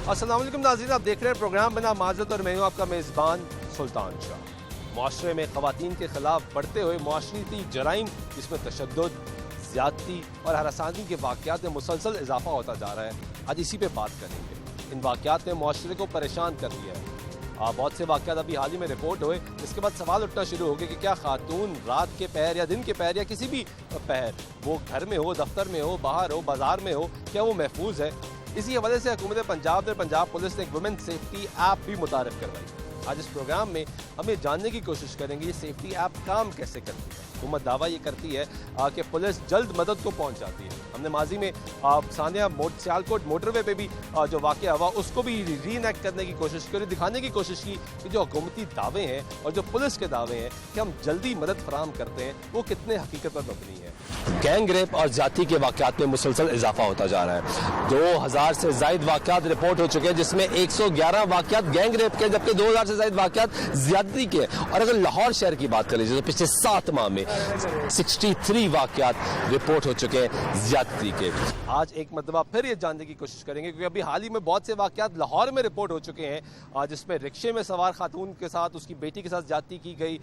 अस्सलाम वालेकुम नाज़रीन, आप देख रहे हैं प्रोग्राम बिना माज़रत और मैं हूं आपका मेज़बान सुल्तान शाह। माशरे में ख़वातीन के ख़िलाफ़ बढ़ते हुए माशरती जराइम जिसमें तशद्दुद, ज़्यादती और हरासानी के वाक़यात में मुसलसल इजाफा होता जा रहा है। आज इसी पे बात करेंगे। इन वाक़यात ने माशरे को परेशान कर दिया है। बहुत से वाक़यात अभी हाल ही में रिपोर्ट हुए, इसके बाद सवाल उठना शुरू हो गए कि क्या खातून रात के पहर या दिन के पहर या किसी भी पहर, वो घर में हो, दफ्तर में हो, बाहर हो, बाजार में हो, क्या वो महफूज है? इसी हवाले से हुकूमत पंजाब ने पंजाब पुलिस ने एक वुमेन सेफ्टी ऐप भी मुतारिफ करवाई। आज इस प्रोग्राम में हम ये जानने की कोशिश करेंगे ये सेफ्टी ऐप काम कैसे करती है। हुकूमत दावा ये करती है कि पुलिस जल्द मदद को पहुंच जाती है। हमने माजी में सानिया सियालकोट मोटरवे पे भी जो वाक़या हुआ उसको भी रीएनेक्ट करने की कोशिश की और दिखाने की कोशिश की कि जो हुकूमती दावे हैं और जो पुलिस के दावे हैं कि हम जल्दी मदद फराहम करते हैं वो कितने हकीकत पर मबनी है। गैंग रेप और जाति के वाक़यात में मुसलसल इजाफा होता जा रहा है। 2000 से ज़ायद वाक़यात रिपोर्ट हो चुके हैं, जिसमें 111 वाक़यात गैंग रेप के, जबकि 2000 से ज़ायद वाक़यात ज़्यादती के। और अगर लाहौर शहर की बात करें तो पिछले 7 माह में 63 वाक़यात रिपोर्ट हो चुके हैं ज़्यादती के। आज एक मरतबा फिर ये जानने की कोशिश करेंगे क्योंकि अभी हाल ही में बहुत से वाक़यात लाहौर में रिपोर्ट हो चुके हैं, जिसमें रिक्शे में सवार खातून के साथ उसकी बेटी के साथ ज़्यादती की गई।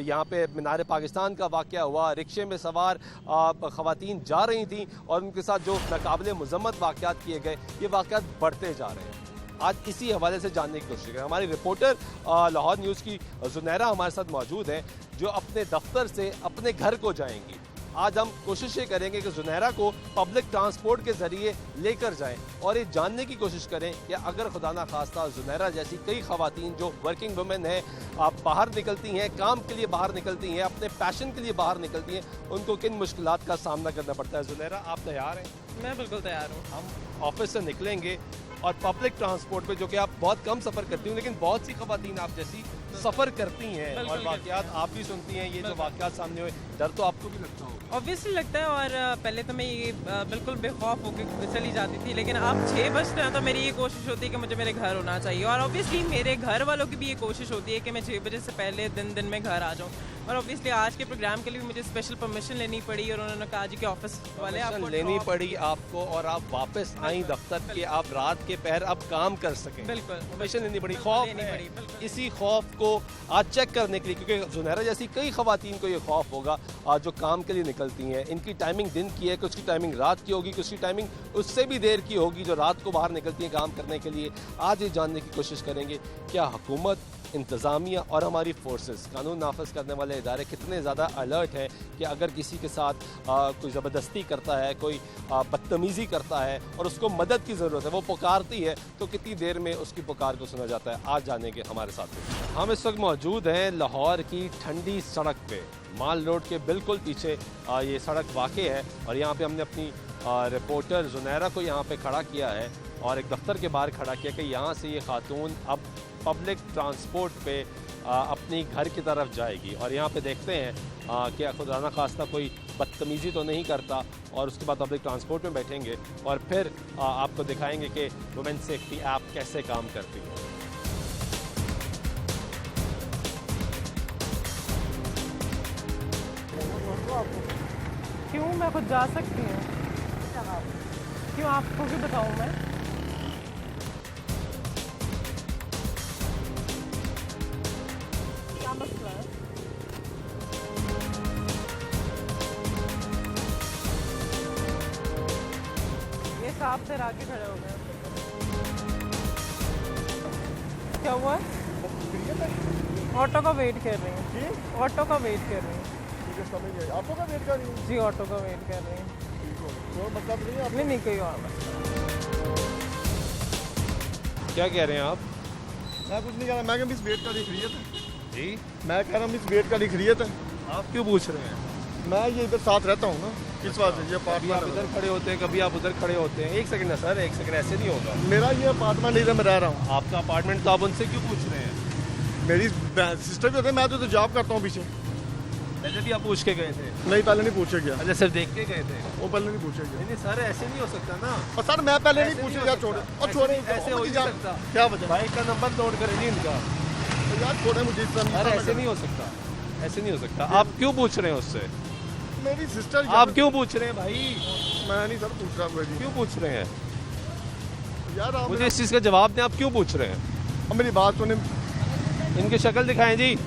यहाँ पे मीनार पाकिस्तान का वाक़या हुआ, रिक्शे में सवार ख़वातीन जा रही थी और उनके साथ जो नाकाबिले मुज़म्मत वाक़यात किए गए, ये वाक़यात बढ़ते जा रहे हैं। आज इसी हवाले से जानने की कोशिश करें। हमारी रिपोर्टर लाहौर न्यूज़ की जुनैरा हमारे साथ मौजूद है, जो अपने दफ्तर से अपने घर को जाएंगी। आज हम कोशिश ये करेंगे कि जुनैरा को पब्लिक ट्रांसपोर्ट के ज़रिए लेकर जाएं और ये जानने की कोशिश करें कि अगर खुदा ना खास्ता जुनैरा जैसी कई ख़वातीन जो वर्किंग वुमेन हैं, आप बाहर निकलती हैं, काम के लिए बाहर निकलती हैं, अपने पैशन के लिए बाहर निकलती हैं, उनको किन मुश्किलात का सामना करना पड़ता है। जुनैरा, आप तैयार हैं? मैं बिल्कुल तैयार हूँ। हम ऑफिस से निकलेंगे और पब्लिक ट्रांसपोर्ट पे, जो कि आप बहुत कम सफ़र करती हूँ, लेकिन बहुत सी ख़वातीन आप जैसी सफ़र करती हैं और वाक़यात आप भी सुनती हैं। ये जो वाक़यात सामने हुए, डर तो आपको भी लगता होगा? ऑब्वियसली लगता है। और पहले तो मैं ये बिल्कुल बेखौफ होकर चली जाती थी, लेकिन अब 6 बजते हैं तो मेरी ये कोशिश होती है कि मुझे मेरे घर होना चाहिए। और ऑब्वियसली मेरे घर वालों की भी ये कोशिश होती है कि मैं 6 बजे से पहले दिन में घर आ जाऊँ। और ऑब्वियसली आज के प्रोग्राम के लिए भी मुझे स्पेशल परमिशन लेनी पड़ी और उन्होंने कहा जी कि ऑफिस वाले आपको लेनी पड़ी आपको और आप वापस आई दफ्तर के, आप रात के पहर अब काम कर सकें। बिल्कुल परमिशन लेनी पड़ी, खौफ है। इसी खौफ को आज चेक करने के लिए, क्योंकि जुनैरा जैसी कई ख़वातीन को ये खौफ होगा आज जो काम के लिए निकलती हैं। इनकी टाइमिंग दिन की है, कुछ की टाइमिंग रात की होगी, कुछ की टाइमिंग उससे भी देर की होगी जो रात को बाहर निकलती हैं काम करने के लिए। आज ये जानने की कोशिश करेंगे क्या हुकूमत, इंतज़ामिया और हमारी फोर्सेस, कानून नाफिज करने वाले इदारे कितने ज़्यादा अलर्ट हैं कि अगर किसी के साथ कोई ज़बरदस्ती करता है, कोई बदतमीज़ी करता है और उसको मदद की ज़रूरत है, वो पुकारती है, तो कितनी देर में उसकी पुकार को सुना जाता है। आज जानेंगे हमारे साथ। हम इस वक्त मौजूद हैं लाहौर की ठंडी सड़क पे, माल रोड के बिल्कुल पीछे ये सड़क वाक़ है और यहाँ पे हमने अपनी रिपोर्टर जुनैरा को यहाँ पे खड़ा किया है और एक दफ्तर के बाहर खड़ा किया कि यहाँ से ये खातून अब पब्लिक ट्रांसपोर्ट पे अपनी घर की तरफ जाएगी। और यहाँ पे देखते हैं कि खुदा ना खास्ता कोई बदतमीज़ी तो नहीं करता और उसके बाद पब्लिक ट्रांसपोर्ट में बैठेंगे और फिर आपको दिखाएंगे कि वुमेन सेफ्टी ऐप कैसे काम करती है। क्यों, मैं खुद जा सकती हूँ। क्यों, आपको भी बताऊँ मैं? क्या मसला है? ये साहब फिर आके खड़े हो गए। क्या हुआ? ऑटो का वेट कर रही हूँ जी, ऑटो का वेट कर रही हूँ। ऑटो का वेट कर रही हूँ जी, ऑटो का वेट कर रही हूँ। तो मतलब नहीं है? नहीं कोई और मसला। क्या कह रहे हैं आप? मैं कुछ नहीं कह रहा, मैं मिस वेट का लिख रही है जी, मैं कह रहा हूँ मिस वेट का लिख रही है। आप क्यों पूछ रहे हैं? मैं ये इधर साथ रहता हूँ ना, इस बात से। ये कभी आप अपार्टमेंट इधर खड़े होते हैं, कभी आप उधर खड़े होते हैं। एक सेकंड ना सर, एक सेकंड, ऐसे नहीं होगा। मेरा ये अपार्टमेंट इधर मैं रह रहा हूँ। आपका अपार्टमेंट, तो आप उनसे क्यों पूछ रहे हैं? मेरी सिस्टर भी होते हैं, मैं तो जॉब करता हूँ पीछे। पहले भी आप पूछ के गए थे? नहीं, पहले नहीं पूछे गया। अच्छा, सिर्फ देख के गए थे? वो पहले नहीं पूछे गया। नहीं सर, ऐसे नहीं हो सकता ना। और सर मैं पहले ऐसे नहीं पूछे नहीं गया, हो छोड़े सकता। और छोड़े। ऐसे हो नहीं सकता। क्या वजह? बाइक का नंबर नोट करें जी इनका। तो यार छोड़े मुझे इस तरह। अरे ऐसे नहीं हो सकता, ऐसे नहीं हो सकता। आप क्यों पूछ रहे हैं उससे? मेरी सिस्टर। आप क्यों पूछ रहे हैं भाई? मैं नहीं सर पूछ रहा। क्यों पूछ रहे हैं? यार आप मुझे इस चीज़ का जवाब दें, आप क्यों पूछ रहे हैं? अब मेरी बात सुने, इनकी शक्ल दिखाएं जी।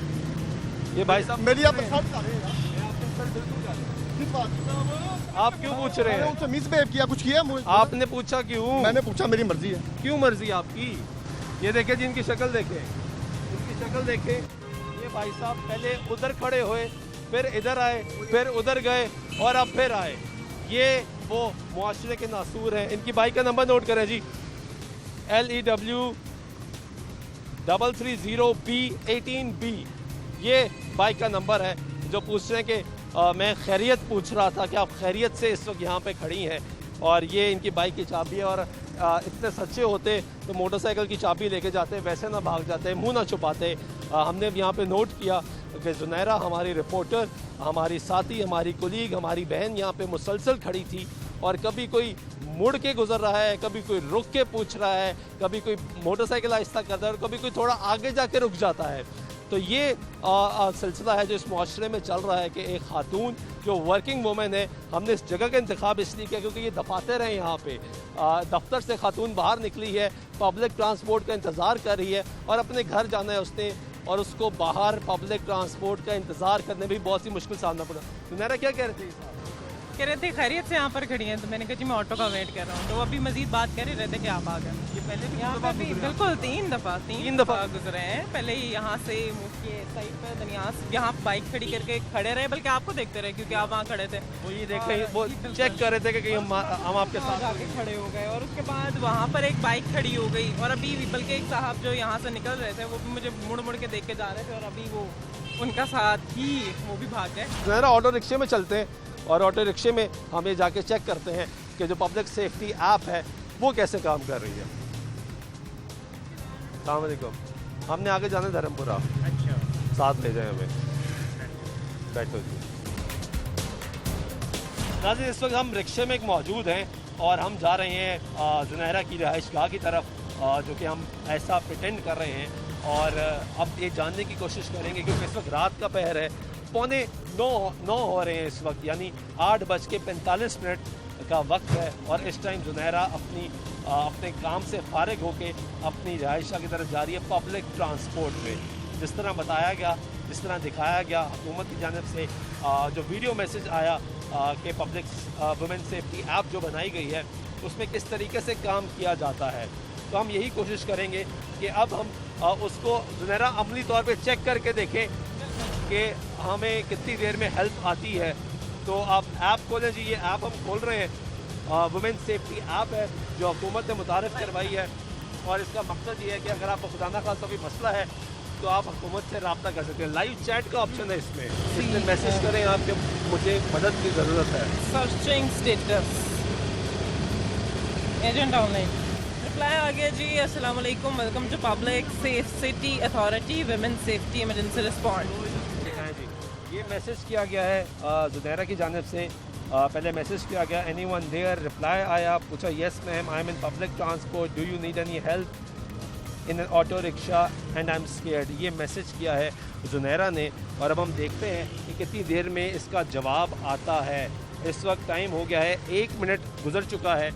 ये भाई साहब मेरी आप शर्ट उतारें यार। किस बात? आप क्यों पूछ रहे मैंने हैं? उनसे मिसबिहेव किया, कुछ किया मुझे? आपने पूछा क्यों? मैंने पूछा, मेरी मर्जी है। क्यों मर्जी आपकी? ये देखें जी, इनकी शक्ल देखें, इनकी शक्ल देखें। ये भाई साहब पहले उधर खड़े हुए, फिर इधर आए, फिर उधर गए और अब फिर आए। ये वो मुआशरे के नासूर हैं। इनकी बाइक का नंबर नोट करें जी, LEW330B18B। ये बाइक का नंबर है। जो पूछ रहे हैं कि मैं खैरियत पूछ रहा था कि आप खैरियत से इस वक्त यहाँ पे खड़ी हैं, और ये इनकी बाइक की चाबी है। और इतने सच्चे होते तो मोटरसाइकिल की चाबी लेके जाते, वैसे ना भाग जाते, मुंह ना छुपाते। हमने यहाँ पे नोट किया कि जुनैरा हमारी रिपोर्टर, हमारी साथी, हमारी कुलीग, हमारी बहन यहाँ पे मुसलसल खड़ी थी, और कभी कोई मुड़ के गुजर रहा है, कभी कोई रुक के पूछ रहा है, कभी कोई मोटरसाइकिल आहिस्ता करता है और कभी कोई थोड़ा आगे जाके रुक जाता है। तो ये सिलसिला है जो इस मुआशरे में चल रहा है कि एक खातून जो वर्किंग वूमेन है, हमने इस जगह का इंतखाब इसलिए किया क्योंकि ये दफातर हैं यहाँ पे। दफ्तर से खातून बाहर निकली है, पब्लिक ट्रांसपोर्ट का इंतज़ार कर रही है और अपने घर जाना है उसने, और उसको बाहर पब्लिक ट्रांसपोर्ट का इंतज़ार करने में भी बहुत सी मुश्किल सामना पड़ा। सुनहरा क्या कह रहे थे? कह रहे थे खैरियत से यहाँ पर खड़ी हैं, तो मैंने कहा जी मैं ऑटो का वेट कर रहा हूँ। तो वो अभी मजीद बात कर ही रहे थे कि आप आ गए। ये पहले भी यहाँ पे भी बिल्कुल तीन दफ़ा गुजरे हैं। पहले ही यहाँ से मुझे साइड पर दनियास यहाँ बाइक खड़ी करके खड़े रहे, बल्कि आपको देखते रहे क्योंकि आप वहाँ खड़े थे। वो ये देखें, वो चेक कर रहे थे कि कहीं हम आपके साथ जाके खड़े हो गए, और उसके बाद वहाँ पर एक बाइक खड़ी हो गई, और अभी बल्कि एक साहब जो यहाँ से निकल रहे थे वो भी मुझे मुड़ मुड़ के देख के जा रहे थे, और अभी वो उनका साथ ही वो भी भाग गए। ज़रा ऑटो रिक्शे में चलते हैं और ऑटो रिक्शे में हम ये जाके चेक करते हैं कि जो पब्लिक सेफ्टी ऐप है वो कैसे काम कर रही है। अस्सलाम वालेकुम, हमने आगे जाना है धर्मपुरा। अच्छा, साथ ले जाए हमें। बैठो जी। नाज़रीन, इस वक्त हम रिक्शे में एक मौजूद हैं और हम जा रहे हैं जुनैरा की रिहाइशगाह की तरफ, जो कि हम ऐसा प्रिटेंड कर रहे हैं, और अब ये जानने की कोशिश करेंगे क्योंकि इस वक्त रात का पहर है, 8:45 हो रहे हैं इस वक्त, यानी 8:45 का वक्त है, और इस टाइम जुनैरा अपने काम से फारिग होके अपनी रिहाइशा की तरफ जा रही है पब्लिक ट्रांसपोर्ट में। जिस तरह बताया गया, जिस तरह दिखाया गया हुकूमत की जानिब से, जो वीडियो मैसेज आया कि पब्लिक वुमेन सेफ्टी ऐप जो बनाई गई है उसमें किस तरीके से काम किया जाता है, तो हम यही कोशिश करेंगे कि अब हम उसको जुनैरा अमली तौर पे चेक करके देखें कि हमें कितनी देर में हेल्प आती है। तो आप ऐप खोलें जी, ये ऐप हम खोल रहे हैं, वुमेन सेफ्टी ऐप है जो हुकूमत ने मुतारिफ करवाई है, और इसका मकसद ये है कि अगर आपको खुदा ना खास्ता कोई मसला है तो आप हुकूमत से रब्ता कर सकते हैं। लाइव चैट का ऑप्शन है इसमें मैसेज करें आप जब मुझे मदद की ज़रूरत है। Searching status agent online reply आ गया जी। अस्सलाम वालेकुम, welcome to public safety authority women safety emergency respond. ये मैसेज किया गया है जुनैरा की जानिब से। पहले मैसेज किया गया एनीवन देयर, रिप्लाई आया, पूछा yes ma'am, I am in public transport, do you need any help in an auto rickshaw and I am scared. ये मैसेज किया है जुनैरा ने, और अब हम देखते हैं कि कितनी देर में इसका जवाब आता है। इस वक्त टाइम हो गया है, 1 मिनट गुजर चुका है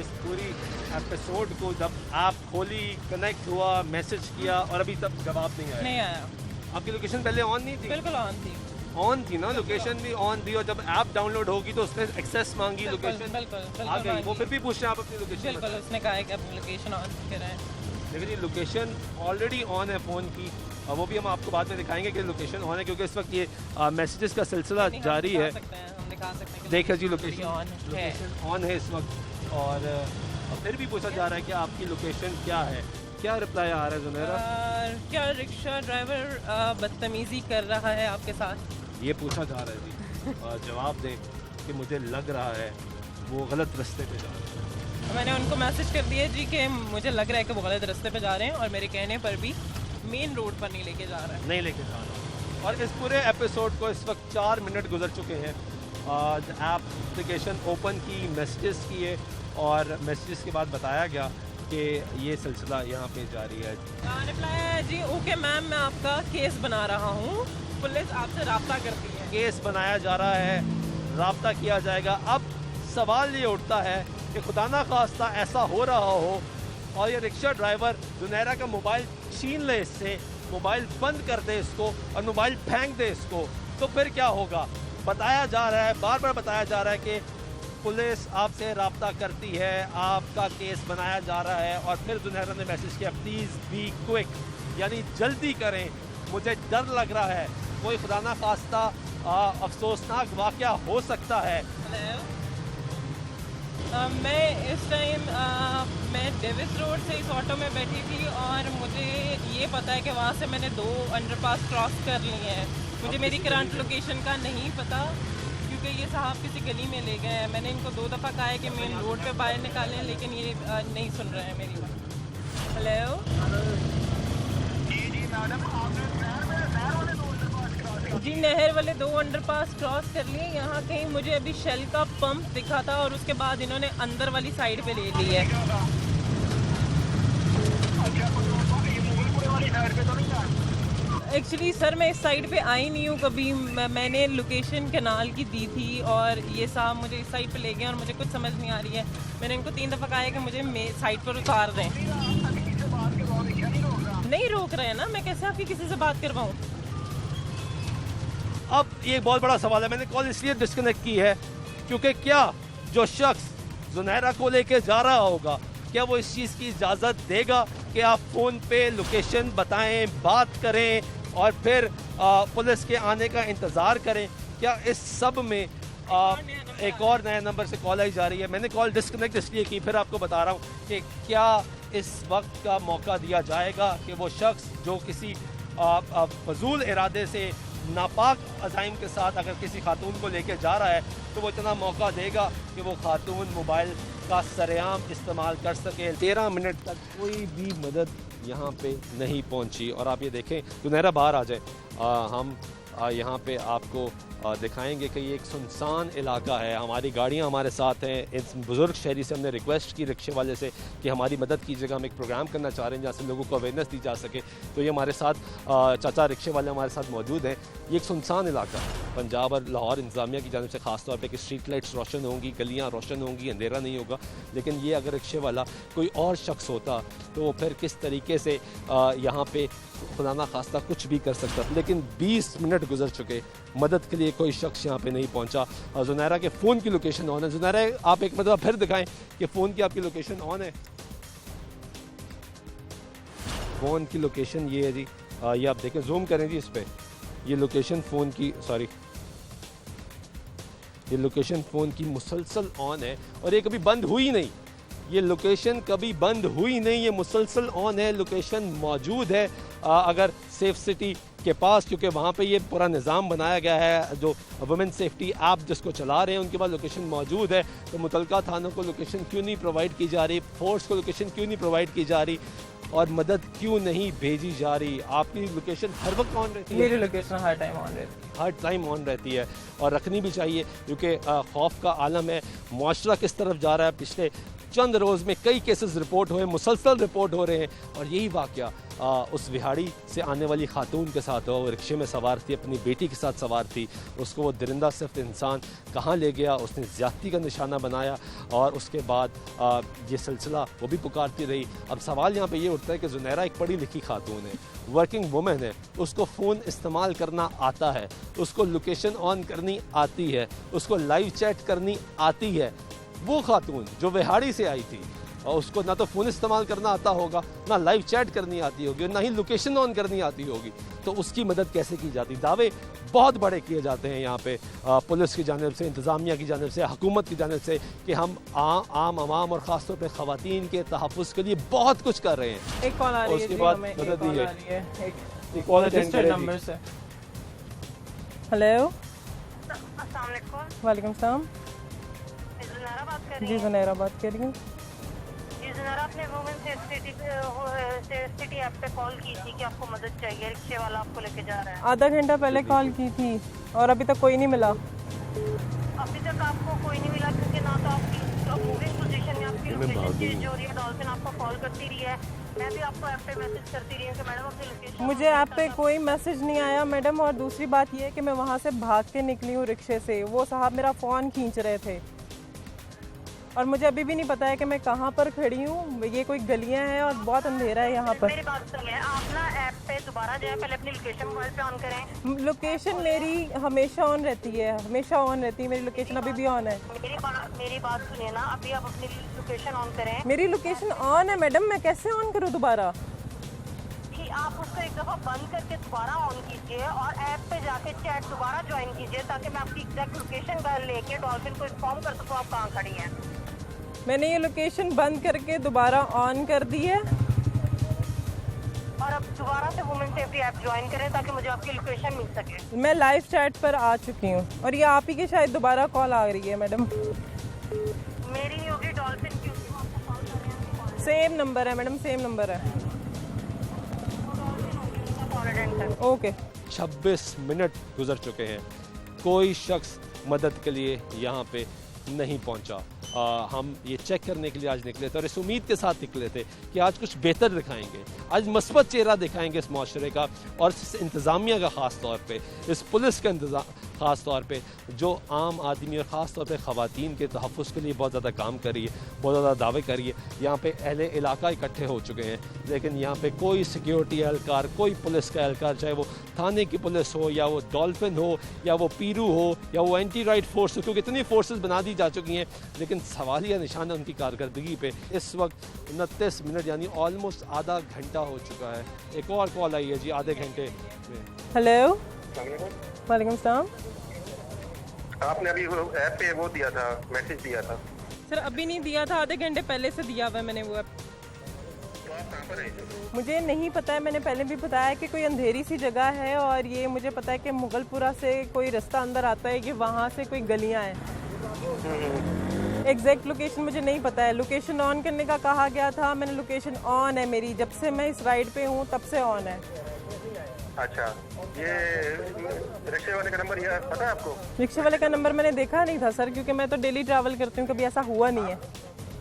इस पूरी एपिसोड को, जब आप खोली, कनेक्ट हुआ, मैसेज किया, और अभी तक जवाब नहीं आया। आपकी लोकेशन पहले ऑन नहीं थी? बिल्कुल ऑन थी। ऑन थी ना, लोकेशन भी ऑन थी, और जब ऐप डाउनलोड होगी तो उसने एक्सेस मांगी, लोकेशन आ गई, वो फिर भी पूछ रहे हैं आप अपनी लोकेशन। बिल्कुल, उसने कहा है कि अपनी लोकेशन ऑन करें, लेकिन ये लोकेशन ऑलरेडी ऑन है फ़ोन की, और वो भी हम आपको बाद में दिखाएंगे कि लोकेशन ऑन है, क्योंकि इस वक्त ये मैसेजेस का सिलसिला जारी है। देखिए जी, लोकेशन ऑन है इस वक्त, और फिर भी पूछा जा रहा है कि आपकी लोकेशन क्या है। क्या रिप्लाई आ रहा है जुनैरा? क्या रिक्शा ड्राइवर बदतमीजी कर रहा है आपके साथ? ये पूछा जा रहा है जी, जवाब दें कि मुझे लग रहा है वो गलत रास्ते पे जा रहे हैं। मैंने उनको मैसेज कर दिया जी कि मुझे लग रहा है कि वो गलत रास्ते पे जा रहे हैं, और मेरे कहने पर भी मेन रोड पर नहीं लेके जा रहा है। नहीं लेके जा रहा। और इस पूरे एपिसोड को इस वक्त 4 मिनट गुजर चुके हैं। ऐप एप्लीकेशन ओपन की, मैसेजेस किए, और मैसेजेस के बाद बताया गया कि ये सिलसिला यहाँ पे जारी है। रिप्लाई है जी, ओके मैम, मैं आपका केस बना रहा हूँ, पुलिस आपसे रब्ता करती है। केस बनाया जा रहा है, रब्ता किया जाएगा। अब सवाल ये उठता है कि खुदा ना खास्ता ऐसा हो रहा हो और ये रिक्शा ड्राइवर जुनैरा का मोबाइल छीन ले इससे, मोबाइल बंद कर दे इसको और मोबाइल फेंक दे इसको, तो फिर क्या होगा? बताया जा रहा है, बार बार बताया जा रहा है कि पुलिस आपसे रब्ता करती है, आपका केस बनाया जा रहा है। और फिर जुनैरा ने मैसेज किया प्लीज़ बी क्विक, यानी जल्दी करें, मुझे डर लग रहा है, कोई खुदा ना खास्ता अफसोसनाक वाक़या हो सकता है। मैं इस टाइम मैं डेविस रोड से इस ऑटो में बैठी थी और मुझे ये पता है कि वहाँ से मैंने 2 अंडरपास क्रॉस कर लिए हैं। मुझे मेरी करंट लोकेशन का नहीं पता क्योंकि ये साहब किसी गली में ले गए हैं। मैंने इनको 2 दफ़ा कहा है कि मेन रोड पे बाहर निकालें, लेकिन ये नहीं सुन रहे हैं मेरी बात। हेलो जी, नहर वाले 2 अंडरपास क्रॉस कर लिए। यहाँ कहीं मुझे अभी शेल का पंप दिखा था और उसके बाद इन्होंने अंदर वाली साइड पे ले ली है। एक्चुअली सर मैं इस साइड पे आई नहीं हूँ कभी। मैंने लोकेशन कैनाल की दी थी और ये साहब मुझे इस साइड पे ले गए और मुझे कुछ समझ नहीं आ रही है। मैंने इनको 3 दफ़ा कहा है कि मुझे साइड पर उतार दें। नहीं रोक रहे हैं ना, मैं कैसे आपकी किसी से बात करवाऊँ? अब ये बहुत बड़ा सवाल है। मैंने कॉल इसलिए डिस्कनेक्ट की है क्योंकि क्या जो शख्स जुनैरा को लेके जा रहा होगा, क्या वो इस चीज़ की इजाज़त देगा कि आप फ़ोन पे लोकेशन बताएं, बात करें और फिर पुलिस के आने का इंतज़ार करें? क्या इस सब में एक और नए नंबर से कॉल आई जा रही है? मैंने कॉल डिस्कनेक्ट इसलिए की, फिर आपको बता रहा हूँ कि क्या इस वक्त का मौका दिया जाएगा कि वो शख्स जो किसी फजूल इरादे से नापाक अज़ाइम के साथ अगर किसी खातून को लेके जा रहा है तो वो इतना मौका देगा कि वो खातून मोबाइल का सरेआम इस्तेमाल कर सके। 13 मिनट तक कोई भी मदद यहाँ पे नहीं पहुँची। और आप ये देखें, जुनैरा बाहर आ जाए, हम यहाँ पे आपको दिखाएंगे कि ये एक सुनसान इलाका है। हमारी गाड़ियाँ हमारे साथ हैं। इस बुज़ुर्ग शहरी से हमने रिक्वेस्ट की रिक्शे वाले से कि हमारी मदद कीजिएगा, हम एक प्रोग्राम करना चाह रहे हैं जहाँ से लोगों को अवेयरनेस दी जा सके। तो ये हमारे साथ चाचा रिक्शे वाले हमारे साथ मौजूद हैं। ये एक सुनसान इलाका है। पंजाब और लाहौर इंतज़ामिया की जानिब से ख़ास तौर पर कि स्ट्रीट लाइट्स रोशन होंगी, गलियाँ रोशन होंगी, अंधेरा नहीं होगा। लेकिन ये अगर रिक्शे वाला कोई और शख्स होता तो वो फिर किस तरीके से यहाँ पे खुदा ना खास्ता कुछ भी कर सकता। लेकिन 20 मिनट गुजर चुके, मदद के लिए कोई शख्स यहाँ पे नहीं पहुँचा। जुनैरा के फ़ोन की लोकेशन ऑन है। जुनैरा आप एक मतलब फिर दिखाएं कि फ़ोन की आपकी लोकेशन ऑन है। फ़ोन की लोकेशन ये है जी, ये आप देखें, जूम करें जी इस पर। ये लोकेशन फ़ोन की, सॉरी, ये लोकेशन फ़ोन की मुसलसल ऑन है और ये कभी बंद हुई नहीं। ये लोकेशन कभी बंद हुई नहीं, ये मुसलसल ऑन है, लोकेशन मौजूद है। अगर सेफ सिटी के पास, क्योंकि वहाँ पे ये पूरा निज़ाम बनाया गया है, जो वुमेन सेफ्टी ऐप जिसको चला रहे हैं उनके पास लोकेशन मौजूद है। तो मुतलका थानों को लोकेशन क्यों नहीं प्रोवाइड की जा रही, फोर्स को लोकेशन क्यों नहीं प्रोवाइड की जा रही और मदद क्यों नहीं भेजी जा रही? आपकी लोकेशन हर वक्त ऑन रहती है? मेरी लोकेशन हर टाइम ऑन रहती है। हर टाइम ऑन रहती है और रखनी भी चाहिए, क्योंकि खौफ का आलम है। मुआशरा किस तरफ जा रहा है, पिछले चंद रोज़ में कई केसेस रिपोर्ट हुए, मुसलसल रिपोर्ट हो रहे हैं। और यही वाक़या उस विहाड़ी से आने वाली खातून के साथ हुआ। वो रिक्शे में सवार थी, अपनी बेटी के साथ सवार थी। उसको वो दरिंदा सिर्फ इंसान कहाँ ले गया, उसने ज़्यादती का निशाना बनाया और उसके बाद ये सिलसिला वो भी पुकारती रही। अब सवाल यहाँ पे ये उठता है कि जुनैरा एक पढ़ी लिखी खातून है, वर्किंग वुमेन है, उसको फ़ोन इस्तेमाल करना आता है, उसको लोकेशन ऑन करनी आती है, उसको लाइव चैट करनी आती है। वो खातून जो विहाड़ी से आई थी और उसको ना तो फ़ोन इस्तेमाल करना आता होगा, ना लाइव चैट करनी आती होगी, ना ही लोकेशन ऑन करनी आती होगी, तो उसकी मदद कैसे की जाती? दावे बहुत बड़े किए जाते हैं यहाँ पे पुलिस की जानिब से, इंतज़ामिया की जानिब से, हुकूमत की जानिब से कि हम आम आवाम और ख़ास तौर पर ख़वातीन के तहफ़्फ़ुज़ के लिए बहुत कुछ कर रहे हैं। एक कॉल आ रही है, उसके बाद मदद दी है, एक कॉल अटेंड करें नंबर से। हेलो, अस्सलाम वालेकुम। वालेकुम सलाम। जुनैरा बात कर रही जी, हैं? जुनैरा बात कर रही हूँ। जी जुनैरा, आपने वुमेन सिटी ऐप पे कॉल की थी कि आपको मदद चाहिए, रिक्शे वाला आपको लेके जा रहा है। आधा घंटा पहले कॉल की थी और अभी तक कोई नहीं मिला। अभी तक आपको कोई नहीं मिला क्योंकि ना तो आपकी मूविंग पोजीशन में आपकी लोकेशन चेंज हो रही है। डॉल्फिन आपको कॉल करती रही है, मैं भी आपको ऐप पे मैसेज करती रही हूँ कि मैडम अपनी लोकेशन। मुझे ऐप पे कोई मैसेज नहीं आया मैडम। और दूसरी बात ये है कि मैं वहाँ से भाग के निकली हूँ रिक्शे से, वो साहब मेरा फ़ोन खींच रहे थे। और मुझे अभी भी नहीं पता है कि मैं कहाँ पर खड़ी हूँ। ये कोई गलियाँ हैं और बहुत अंधेरा है यहाँ पर। मेरी बात सुनिए, आप ना ऐप पे दोबारा जाए, पहले अपनी लोकेशन मोबाइल पे ऑन करें। लोकेशन मेरी हमेशा ऑन रहती है, हमेशा ऑन रहती है मेरी लोकेशन, अभी भी ऑन है। मेरी बात सुनिए ना, अभी आप अपनी लोकेशन ऑन करें। मेरी लोकेशन ऑन है मैडम, मैं कैसे ऑन करूँ दोबारा? कि आप उसको एक दफा बंद करके दोबारा ऑन कीजिए और ऐप पे जाके चैट दोबारा ज्वाइन कीजिए, ताकि मैं आपकी एग्जैक्ट लोकेशन लेके डॉल्फिन को इन्फॉर्म कर सकूँ आप कहाँ खड़ी हैं। मैंने ये लोकेशन बंद करके दोबारा ऑन कर दी है। और अब दोबारा से वुमेन सेफ्टी ऐप ज्वाइन करें ताकि मुझे आपकी लोकेशन मिल सके। मैं लाइव चैट पर आ चुकी हूँ और ये आप ही की शायद दोबारा कॉल आ रही है मैडम। मेरी नहीं होगी, डॉल्फिन की होगी, वो आपको कॉल कर रहे हैं। सेम नंबर है मैडम, सेम नंबर है। ओके। 26 मिनट गुजर चुके हैं, कोई शख्स मदद के लिए यहाँ पे नहीं पहुँचा। हम ये चेक करने के लिए आज निकले थे और इस उम्मीद के साथ निकले थे कि आज कुछ बेहतर दिखाएंगे, आज मस्बत चेहरा दिखाएंगे इस माशरे का और इस इंतज़ामिया का ख़ास तौर पे, इस पुलिस का ख़ास तौर पे जो आम आदमी और ख़ास तौर पे ख़वातीन के तहफ़्फ़ुज़ के लिए बहुत ज़्यादा काम कर रही है, बहुत ज़्यादा दावे कर रही है। यहाँ पे अहले इलाका इकट्ठे हो चुके हैं, लेकिन यहाँ पे कोई सिक्योरिटी एहलकार, कोई पुलिस का एहलकार, चाहे वो थाने की पुलिस हो या वो डॉल्फिन हो या वो पीरू हो या वो एंटी राइट फोर्स हो, क्योंकि इतनी फोर्सेस बना दी जा चुकी हैं, लेकिन सवालिया निशान है उनकी कारकर्दगी पे। इस वक्त 29 मिनट यानी ऑलमोस्ट आधा घंटा हो चुका है। एक और कॉल आई है जी आधे घंटे में। हेलो, वालेकुम सलाम। आपने अभी ऐप पे वो दिया था, मैसेज दिया था। सर अभी नहीं दिया था, आधे घंटे पहले से दिया हुआ है मैंने वो ऐप। तो आप कहाँ पर हैं? मुझे नहीं पता है, मैंने पहले भी बताया कि कोई अंधेरी सी जगह है और ये मुझे पता है कि मुगलपुरा से कोई रास्ता अंदर आता है कि वहाँ से कोई गलियाँ हैं। एग्जैक्ट लोकेशन मुझे नहीं पता है। लोकेशन ऑन करने का कहा गया था, मैंने लोकेशन ऑन है मेरी, जब से मैं इस राइड पे हूँ तब से ऑन है। अच्छा, ये रिक्शे वाले का नंबर ये पता है आपको? रिक्शे वाले का नंबर मैंने देखा नहीं था सर, क्योंकि मैं तो डेली ट्रैवल करती हूँ, कभी ऐसा हुआ नहीं है।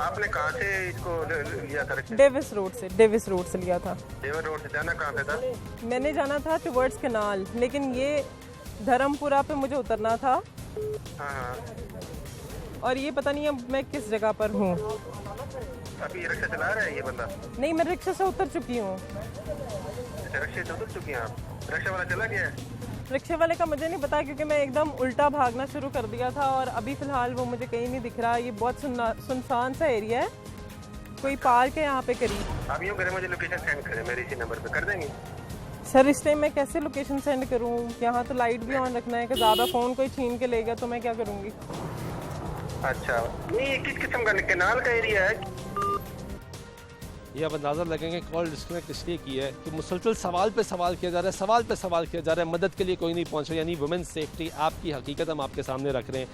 आपने कहाँ से इसको लिया था रिक्शे? डेविस रोड से, डेविस रोड से लिया था। डेविस रोड से जाना कहाँ पे था? मैंने जाना था टुवर्ड्स कनाल, लेकिन ये धर्मपुरा पे मुझे उतरना था। हाँ हाँ। और ये पता नहीं अब मैं किस जगह पर हूँ। अभी रिक्शा चला रहा है ये बंदा? नहीं, मैं रिक्शा से उतर चुकी हूँ। अच्छा, रिक्शे से उतर चुकी हैं आप? रिक्शा वाला चला गया है? रिक्शे वाले का मुझे नहीं पता, क्योंकि मैं एकदम उल्टा भागना शुरू कर दिया था और अभी फ़िलहाल वो मुझे कहीं नहीं दिख रहा। ये बहुत सुनसान सा एरिया है, कोई पार्क है यहाँ पे करीब। आप यूँ करें, मुझे लोकेशन सेंड करें, मेरे इसी नंबर पे कर देंगे? सर इस टाइम मैं कैसे लोकेशन सेंड करूँ? यहाँ तो लाइट भी ऑन रखना है कि ज़्यादा फ़ोन कोई छीन के ले गया तो मैं क्या करूँगी? अच्छा, नहीं ये किस किस्म का कनाल का एरिया है? ये अब अंदाज़ा लगेंगे कॉल डिस्कनेक्ट इसलिए की है कि मुसलसल सवाल पे सवाल किया जा रहा है, सवाल पे सवाल किया जा रहा है, मदद के लिए कोई नहीं पहुंच रहा। यानी वुमेन सेफ्टी ऐप की हकीकत हम आपके सामने रख रहे हैं।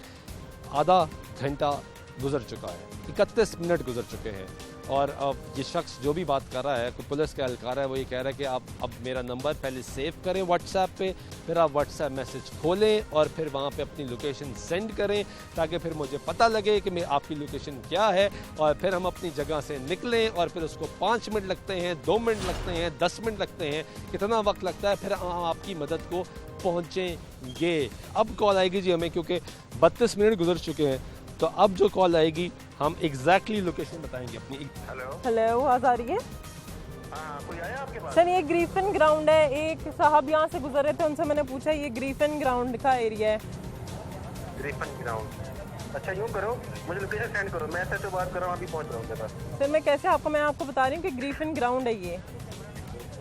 आधा घंटा गुजर चुका है, 31 मिनट गुजर चुके हैं और अब ये शख्स जो भी बात कर रहा है, कोई पुलिस का एहलकार है, वो ये कह रहा है कि आप अब मेरा नंबर पहले सेव करें व्हाट्सएप पे, फिर आप व्हाट्सएप मैसेज खोलें और फिर वहाँ पे अपनी लोकेशन सेंड करें, ताकि फिर मुझे पता लगे कि मैं आपकी लोकेशन क्या है और फिर हम अपनी जगह से निकलें। और फिर उसको 5 मिनट लगते हैं, 2 मिनट लगते हैं, 10 मिनट लगते हैं, कितना वक्त लगता है, फिर हम आपकी मदद को पहुँचेंगे। अब कॉल आएगी जी हमें, क्योंकि 32 मिनट गुजर चुके हैं, तो अब जो कॉल आएगी हम एग्जैक्टली लोकेशन बताएंगे अपनी। हेलो हेलो, आवाज़ आ रही है? हाँ, कोई आया आपके पास? सर ये ग्रीफन ग्राउंड है, एक साहब यहाँ से गुजर रहे थे, उनसे मैंने पूछा ये ग्रीफन ग्राउंड का एरिया है। Griffin ground? अच्छा यूँ करो, मुझे लोकेशन सेंड करो, मैं ऐसे तो बात कर रहा हूँ, अभी पहुँच रहा हूँ उनके पास। सर मैं कैसे आपको, मैं आपको बता रही हूँ कि ग्रीफन ग्राउंड है ये।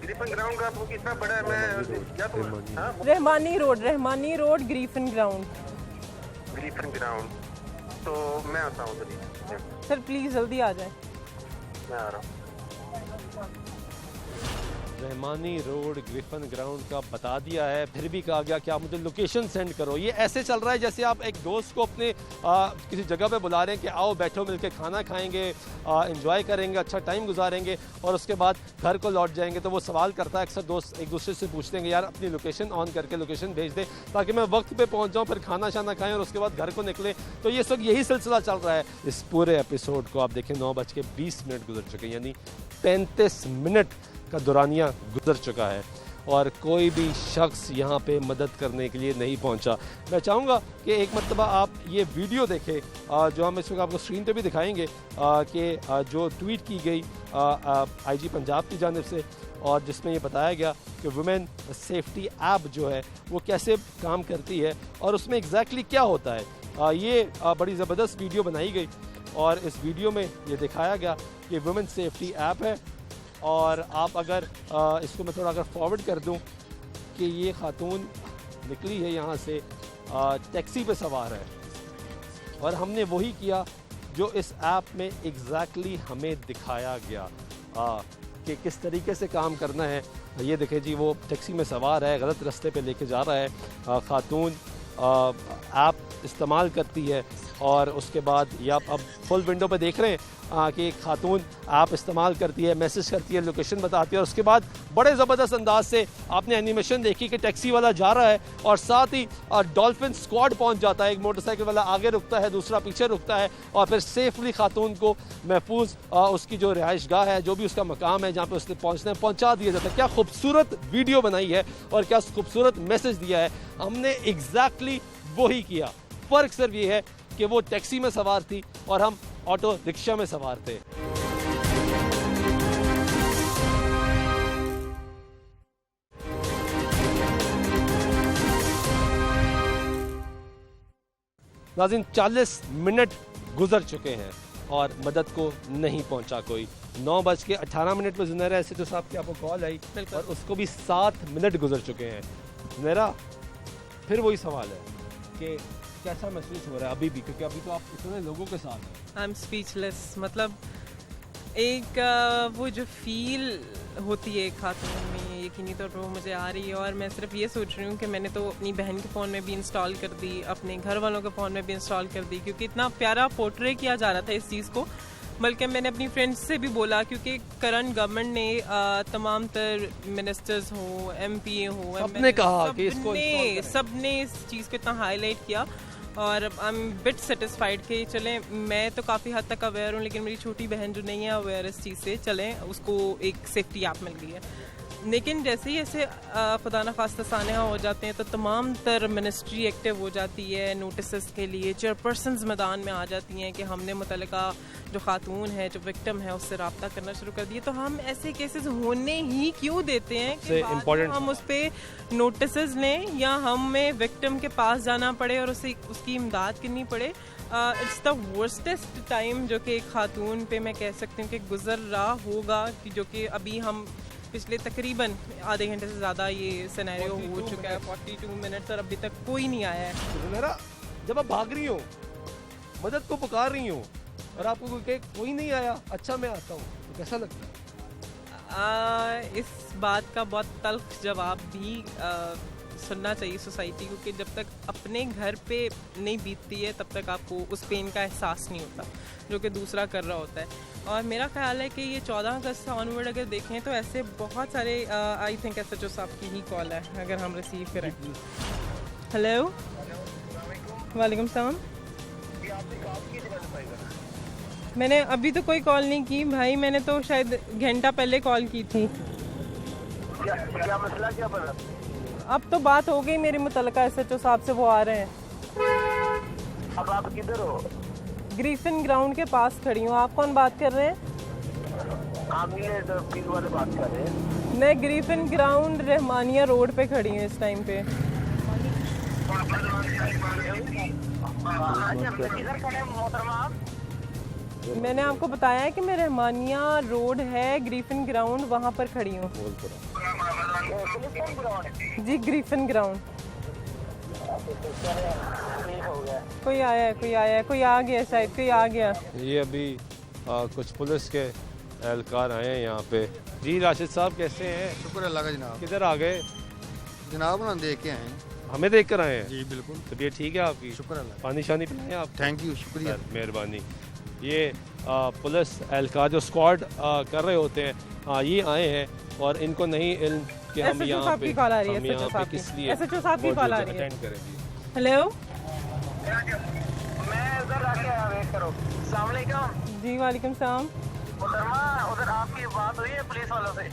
ग्रीफन ग्राउंड का आपको कितना बड़ा है? मैं क्या तो हाँ, Rahmani road Griffin ground. Griffin ground, तो मैं आता हूँ जल्दी। सर प्लीज़ जल्दी आ जाए। मैं आ रहा हूँ। रहमानी रोड ग्रिफन ग्राउंड का बता दिया है, फिर भी कहा गया कि आप मुझे लोकेशन सेंड करो। ये ऐसे चल रहा है जैसे आप एक दोस्त को अपने किसी जगह पे बुला रहे हैं कि आओ बैठो मिलके खाना खाएंगे, एंजॉय करेंगे, अच्छा टाइम गुजारेंगे और उसके बाद घर को लौट जाएंगे। तो वो सवाल करता है, अक्सर दोस्त एक दूसरे से पूछते हैं यार अपनी लोकेशन ऑन करके लोकेशन भेज दे ताकि मैं वक्त पर पहुँच जाऊँ, फिर खाना शाना खाएँ और उसके बाद घर को निकले। तो ये सब यही सिलसिला चल रहा है। इस पूरे एपिसोड को आप देखें 9:20 गुजर चुके हैं, यानी 35 मिनट का दौरानिया गुजर चुका है और कोई भी शख्स यहाँ पे मदद करने के लिए नहीं पहुँचा। मैं चाहूँगा कि एक मरतबा आप ये वीडियो देखें जो हम इस वक्त आपको स्क्रीन पे भी दिखाएंगे कि जो ट्वीट की गई IG पंजाब की जानिब से, और जिसमें ये बताया गया कि वुमेन सेफ्टी ऐप जो है वो कैसे काम करती है और उसमें एग्जैक्टली क्या होता है। ये बड़ी ज़बरदस्त वीडियो बनाई गई और इस वीडियो में ये दिखाया गया कि वुमेन सेफ्टी ऐप है। और आप अगर इसको मैं थोड़ा अगर फॉरवर्ड कर दूं कि ये खातून निकली है यहाँ से, टैक्सी पे सवार है, और हमने वही किया जो इस ऐप में एग्जैक्टली हमें दिखाया गया कि किस तरीके से काम करना है। ये देखें जी, वो टैक्सी में सवार है, गलत रास्ते पे लेके जा रहा है। खातून ऐप इस्तेमाल करती है और उसके बाद ये आप अब फुल विंडो पे देख रहे हैं कि एक खातून ऐप इस्तेमाल करती है, मैसेज करती है, लोकेशन बताती है, और उसके बाद बड़े ज़बरदस्त अंदाज से आपने एनिमेशन देखी कि टैक्सी वाला जा रहा है और साथ ही डॉल्फिन स्क्वाड पहुंच जाता है। एक मोटरसाइकिल वाला आगे रुकता है, दूसरा पीछे रुकता है, और फिर सेफली खातून को महफूज उसकी जो रिहाइश गाह है, जो भी उसका मकाम है जहाँ पे उसने पहुँचना है, पहुँचा दिया जाता है। क्या खूबसूरत वीडियो बनाई है और क्या खूबसूरत मैसेज दिया है। हमने एग्जैक्टली वही किया। फ़र्क सिर्फ ये है कि वो टैक्सी में सवार थी और हम ऑटो रिक्शा में सवार थे। नाज़रीन, 40 मिनट गुजर चुके हैं और मदद को नहीं पहुंचा कोई। 9:18 पे ज़ुनैरा SHO साहब की आपको कॉल आई और उसको भी 7 मिनट गुजर चुके हैं। ज़ुनैरा, फिर वही सवाल है कि कैसा महसूस हो रहा है अभी भी, क्योंकि अभी तो आप इतने लोगों के साथ हैं। I am speechless. मतलब एक वो जो फील होती है एक खातून में, यकीनी तौर पर वो मुझे आ रही है। और मैं सिर्फ ये सोच रही हूँ कि मैंने तो अपनी बहन के फ़ोन में भी इंस्टॉल कर दी, अपने घर वालों के फ़ोन में भी इंस्टॉल कर दी, क्योंकि इतना प्यारा पोर्ट्रे किया जा रहा था इस चीज़ को। बल्कि मैंने अपनी फ्रेंड्स से भी बोला, क्योंकि करंट गवर्नमेंट ने तमाम तर मिनिस्टर्स हो, MP हो, सबने कहा कि इसको सबने इस चीज़ को इतना हाईलाइट किया। और आई एम बिट सेटिस्फाइड कि चलें, मैं तो काफ़ी हद तक अवेयर हूँ, लेकिन मेरी छोटी बहन जो नहीं है अवेयर इस चीज़ से, चलें उसको एक सेफ्टी ऐप मिल गई है। लेकिन जैसे ही ऐसे खुदा न खास्ता सानहा हो जाते हैं तो तमाम तर मिनिस्ट्री एक्टिव हो जाती है नोटिस के लिए, चेयरपर्सन्स मैदान में आ जाती हैं कि हमने मुतल्लिका जो खातून है, जो विक्टिम है, उससे रब्ता करना शुरू कर दिए। तो हम ऐसे केसेस होने ही क्यों देते हैं कि हम उस पर नोटिस लें या हमें विक्टिम के पास जाना पड़े और उसकी इमदाद करनी पड़े। इट्स द वर्स्टेस्ट टाइम जो कि एक खातून पे मैं कह सकती हूँ कि गुजर रहा होगा, जो कि अभी हम पिछले तकरीबन आधे घंटे से ज़्यादा ये सिनेरियो हो चुका है। 42 मिनट्स और अभी तक कोई नहीं आया है। मेरा जब आप भाग रही हो, मदद को पुकार रही हो और आपको कोई नहीं आया, अच्छा मैं आता हूँ, तो कैसा लगता है? इस बात का बहुत तल्ख जवाब भी सुनना चाहिए सोसाइटी को कि जब तक अपने घर पे नहीं बीतती है तब तक आपको उस पेन का एहसास नहीं होता जो कि दूसरा कर रहा होता है। और मेरा ख्याल है कि ये 14 अगस्त से ऑनवर्ड अगर देखें तो ऐसे बहुत सारे आई थिंक SHO साहब की ही कॉल है, अगर हम रिसीव करें। हेलो, वालेकुम सलाम। मैंने अभी तो कोई कॉल नहीं की भाई, मैंने तो शायद घंटा पहले कॉल की थी। क्या मसला, क्या पता? अब तो बात हो गई मेरी मुतल्लिका SHO साहब से, वो आ रहे हैं। अब आप किधर हो? ग्रीफिन ग्राउंड के पास खड़ी हूँ। आप कौन बात कर रहे हैं? तो पीर वाले बात कर रहे हैं। मैं ग्रीफिन ग्राउंड रहमानिया रोड पे खड़ी हूँ इस टाइम पे। मैंने आपको बताया है कि मैं रहमानिया रोड है, ग्रीफिन ग्राउंड, वहाँ पर खड़ी हूँ। जी, ग्रीफिन ग्राउंड। कोई आया है, कोई आ गया, शायद कोई आ गया। ये अभी कुछ पुलिस के एहलकार आए हैं यहाँ पे। जी राशिद साहब कैसे हैं? शुक्र अल्लाह का जनाब। किधर आ गए? जनाब ना देख के आए हैं। हमें देख कर आए हैं? जी बिल्कुल। तबीयत ठीक है आपकी? शुक्र अल्लाह। पानी शानी पिलाएं आप? थैंक यू, शुक्रिया, मेहरबानी। ये पुलिस एहलकार जो स्क्वाड कर रहे होते हैं ये आए हैं और इनको नहीं इल्म कि हम यहाँ पे किस लिए SHO साहब की कॉल आ रही है। हेलो, मैं उधर आके आया, वेट करो। अस्सलाम वालेकुम। जी वालेकुम सलाम। उधर आपकी बात हुई है पुलिस वालों से?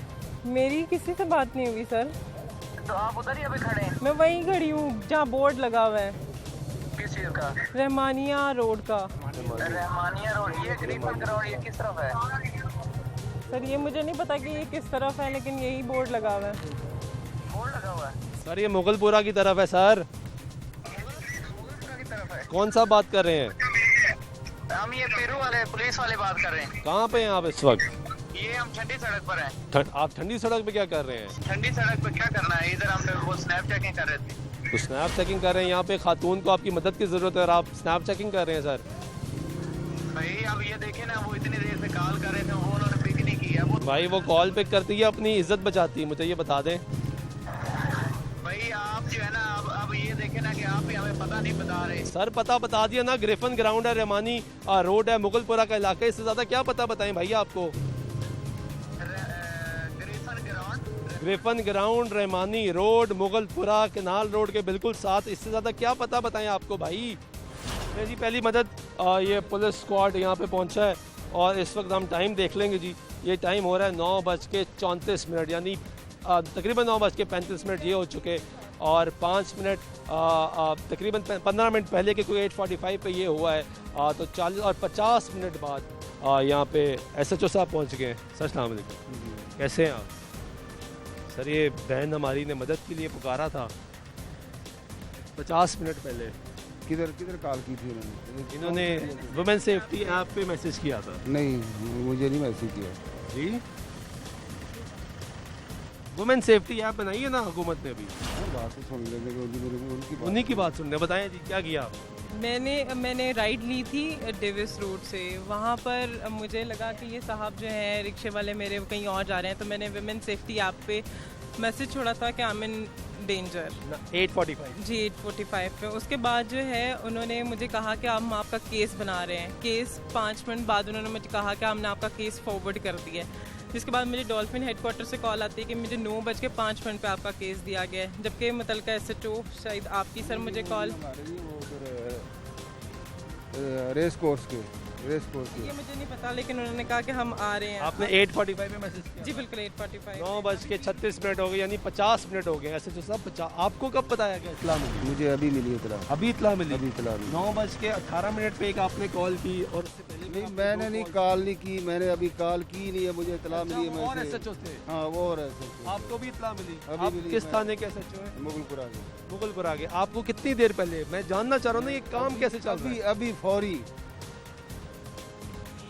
मेरी किसी से बात नहीं हुई सर। तो आप उधर ही अभी खड़े हैं? मैं वहीं खड़ी हूँ जहाँ बोर्ड लगा हुआ है, किस चीज़ का? रहमानिया रोड का। रहमानिया रोड, ये ग्रीफन ग्राउंड, ये किस तरफ है? सर ये मुझे नहीं पता कि ये किस तरफ है, लेकिन यही बोर्ड लगा हुआ है। बोर्ड लगा हुआ है? सर ये मुगलपुरा की तरफ है सर। की तरफ है? कौन सा बात कर रहे हैं? हम ये पेरू वाले पुलिस वाले बात कर रहे हैं। कहाँ पे हैं आप इस वक्त? ये हम ठंडी सड़क पर हैं। आप ठंडी सड़क पे क्या कर रहे हैं? ठंडी सड़क पर क्या करना है, इधर हम वो स्नैप चेकिंग कर रहे थे। तो स्नैप चेकिंग कर रहे हैं, यहाँ पे खातून को आपकी मदद की ज़रूरत है और आप स्नैप चेकिंग कर रहे हैं सर। भाई अब ये देखे ना, वो इतनी देर से कॉल कर रहे थे, वो उन्होंने पिक नहीं किया। वो भाई वो कॉल पिक करती है, अपनी इज्जत बचाती है, मुझे ये बता दें। भाई आप जो है ना, अब ये देखे ना कि आप ही हमें पता नहीं बता रहे। सर पता बता दिया ना, ग्रिफन ग्राउंड है, रहमानी रोड है, मुगलपुरा का इलाका है, इससे ज़्यादा क्या पता बताएं भाई आपको? Griffin ground, Rahmani road, Mughalpura canal road के बिल्कुल साथ, इससे ज़्यादा क्या पता बताएं आपको भाई? जी पहली मदद ये पुलिस स्क्वाड यहाँ पे पहुँचा है और इस वक्त हम टाइम देख लेंगे जी। ये टाइम हो रहा है 9:34, यानी तकरीबन 9:35 ये हो चुके और 5 मिनट तकरीबन 15 मिनट पहले के कोई 8:45 पे ये हुआ है। तो 40 और 50 मिनट बाद यहाँ पे SHO साहब पहुँच गए हैं। सर अस्सलाम वालेकुम, कैसे हैं आप? सर ये बहन हमारी ने मदद के लिए पुकारा था 50 मिनट पहले। किधर किधर कॉल की थी उन्होंने? इन्होंने वुमेन सेफ्टी ऐप पे मैसेज किया था। नहीं, मुझे नहीं मैसेज किया जी, वुमेन सेफ्टी ऐप बनाई है ना हुकूमत ने अभी। बात तो सुन लेंगे, उनकी उन्हीं की बात सुन रहे, बताएं जी क्या किया आप? मैंने राइड ली थी डेविस रोड से। वहाँ पर मुझे लगा कि ये साहब जो हैं रिक्शे वाले मेरे कहीं और जा रहे हैं, तो मैंने वुमेन सेफ्टी ऐप पे मैसेज छोड़ा था कि आई एम इन डेंजर। 8:45 जी 8:45 पे। उसके बाद जो है उन्होंने मुझे कहा कि हम आपका केस बना रहे हैं। केस 5 मिनट बाद उन्होंने मुझे कहा कि हमने आपका केस फॉरवर्ड कर दिया है। जिसके बाद मुझे डॉल्फिन हेडक्वार्टर से कॉल आती है कि मुझे 9:05 पे आपका केस दिया गया है, जबकि मुतलका SHO शायद आपकी सर मुझे कॉल रेस कोर्स के ये मुझे नहीं पता, लेकिन उन्होंने कहा कि हम आ रहे हैं। आपने 8:45 में मैसेज किया? जी बिल्कुल 8:45। 9:36 हो गए, यानी 50 मिनट हो गए। SHO साहब 50, आपको कब बताया गया इत्तला मिली? मुझे अभी मिली इतला। अभी इत्तला मिली? अभी इतला मिली। 9:18 पे एक आपने कॉल की और उससे पहले नहीं, मैंने नहीं कॉल नहीं की, मैंने अभी कॉल की नहीं है, मुझे इतला मिली है। और SHO थे? हाँ वो और SHO। आपको भी इत्तला मिली? अभी आप मिली। किस थाने के SHO हैं? मुगलपुरा के। मुगलपुरा के। आपको कितनी देर पहले? मैं जानना चाह रहा हूँ ना ये काम कैसे चल रहा है? अभी फौरी